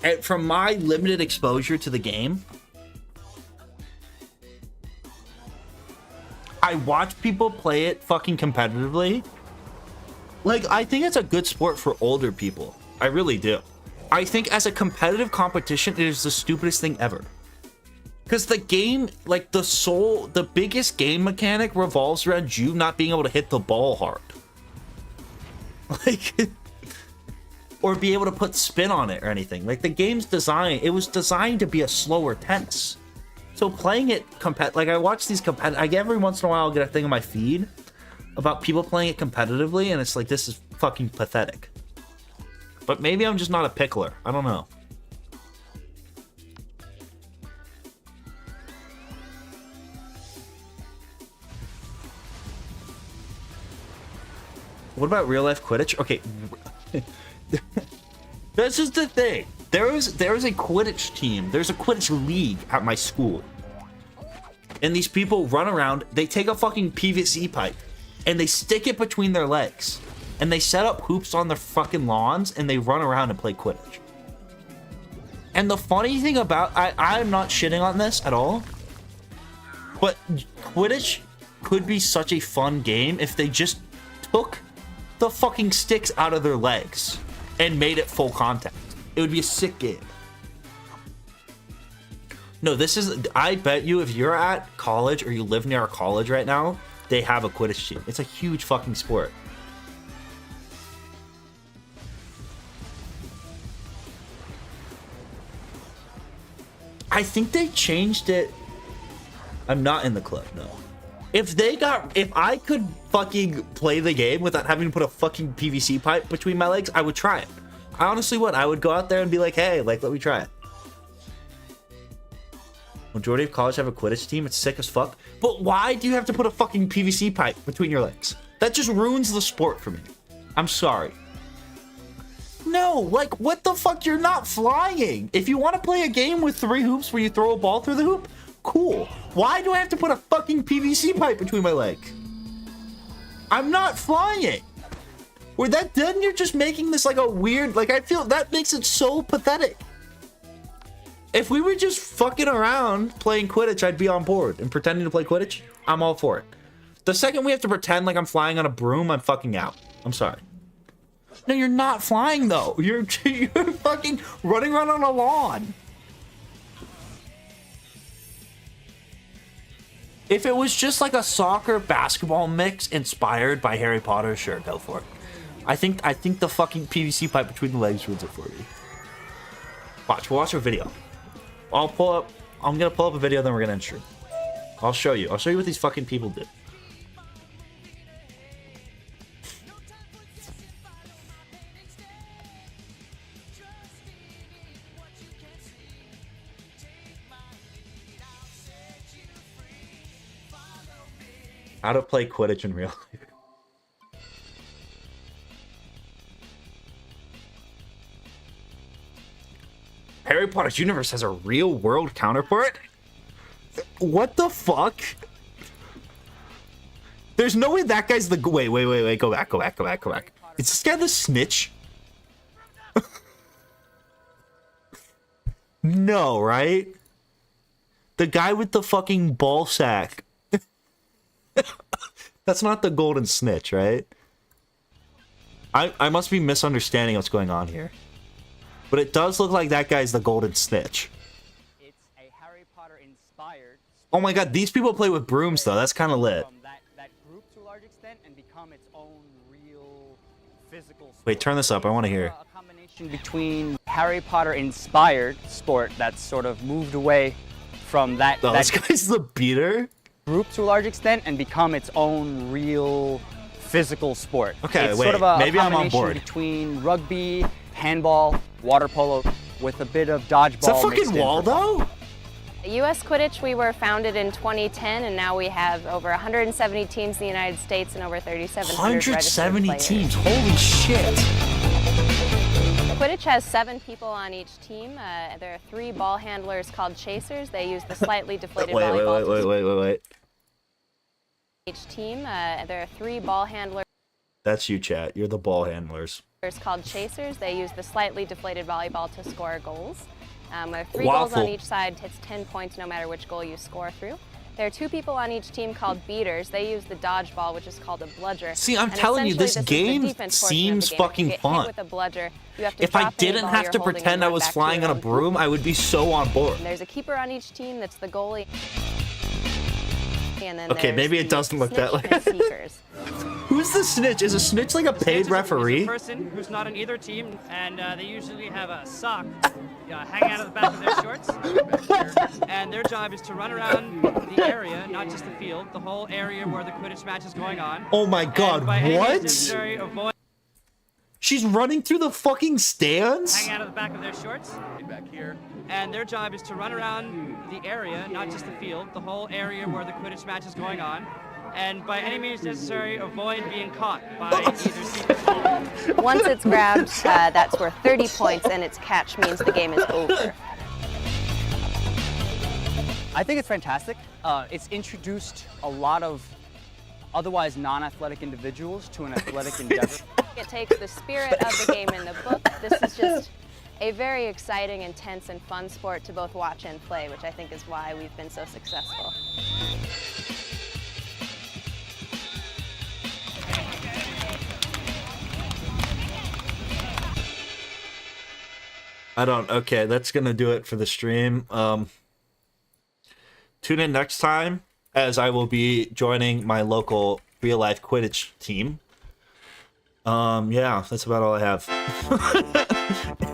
And from my limited exposure to the game, I watch people play it fucking competitively. Like, I think it's a good sport for older people. I really do. I think as a competitive competition, it is the stupidest thing ever. Because the game, like the biggest game mechanic revolves around you not being able to hit the ball hard. Like, or be able to put spin on it or anything. Like, the game's design, it was designed to be a slower tennis. So playing it like I watch these every once in a while I'll get a thing on my feed about people playing it competitively, and it's like, this is fucking pathetic. But maybe I'm just not a pickler. I don't know. What about real life Quidditch? Okay. This is the thing. There is a Quidditch team. There's a Quidditch league at my school. And these people run around, they take a fucking PVC pipe and they stick it between their legs. And they set up hoops on their fucking lawns and they run around and play Quidditch. And the funny thing about I'm not shitting on this at all, but Quidditch could be such a fun game if they just took the fucking sticks out of their legs and made it full contact. It would be a sick game. No, this is, I bet you if you're at college or you live near a college right now, they have a Quidditch team. It's a huge fucking sport. I think they changed it. I'm not in the club, no. If I could fucking play the game without having to put a fucking PVC pipe between my legs, I would try it. I honestly would. I would go out there and be like, hey, like, let me try it. Majority of college have a Quidditch team. It's sick as fuck. But why do you have to put a fucking PVC pipe between your legs? That just ruins the sport for me. I'm sorry. No, like, what the fuck? You're not flying. If you want to play a game with 3 hoops where you throw a ball through the hoop, cool. Why do I have to put a fucking PVC pipe between my leg? I'm not flying. Then you're just making this like a weird, like, I feel that makes it so pathetic. If we were just fucking around playing Quidditch, I'd be on board. And pretending to play Quidditch, I'm all for it. The second we have to pretend like I'm flying on a broom, I'm fucking out. I'm sorry. No, you're not flying though. You're fucking running around on a lawn. If it was just like a soccer basketball mix inspired by Harry Potter, sure, go for it. I think the fucking PVC pipe between the legs ruins it for me. Watch, we'll watch a video. I'm gonna pull up a video, then we're gonna end stream. I'll show you what these fucking people did. How to play Quidditch in real life. Harry Potter's universe has a real world counterpart? What the fuck? There's no way that guy's the... Wait. Go back. Is this guy the snitch? No, right? The guy with the fucking ball sack. That's not the golden snitch, right? I must be misunderstanding what's going on here. But it does look like that guy's the golden snitch. It's a Harry Potter inspired. Oh my god, these people play with brooms though. That's kind of lit. That group to a large extent and become its own real physical sport. Wait, turn this up. I want to hear. A combination between Harry Potter inspired sport that's sort of moved away from that. Oh, this guy's the beater? Group to a large extent and become its own real physical sport. Okay, it's wait, sort of a maybe I'm on combination board. between rugby, handball, water polo, with a bit of dodgeball. Is that fucking Waldo? U.S. Quidditch, we were founded in 2010, and now we have over 170 teams in the United States and over 3,700 170 registered teams. Holy shit. Quidditch has 7 people on each team. There are 3 ball handlers called chasers. They use the slightly deflated volleyball. Wait. Each team, there are 3 ball handlers. That's you, chat. You're the ball handlers. Called chasers. They use the slightly deflated volleyball to score goals. There are 3 goals on each side. It's 10 points no matter which goal you score through. There are 2 people on each team called beaters. They use the dodgeball, which is called a bludger. See, I'm telling you, this game seems fucking fun. With a bludger, you have to if I didn't have to pretend I was flying on a broom, I would be so on board. And there's a keeper on each team that's the goalie. And then okay, maybe it doesn't look that like. Who's the snitch? Is a snitch like a paid referee? A person who's not on either team, and they usually have a sock hanging out of the back of their shorts. And their job is to run around the area, not just the field, the whole area where the Quidditch match is going on. Oh my god, what? She's running through the fucking stands? Hanging out of the back of their shorts. Back here. And their job is to run around the area, not just the field, the whole area where the Quidditch match is going on. And by any means necessary, avoid being caught by either team. Once it's grabbed, that's worth 30 points, and its catch means the game is over. I think it's fantastic. It's introduced a lot of otherwise non-athletic individuals to an athletic endeavor. It takes the spirit of the game in the book. This is just a very exciting, intense, and fun sport to both watch and play, which I think is why we've been so successful. Okay, that's gonna do it for the stream. Tune in next time, as I will be joining my local real-life Quidditch team. Yeah, that's about all I have.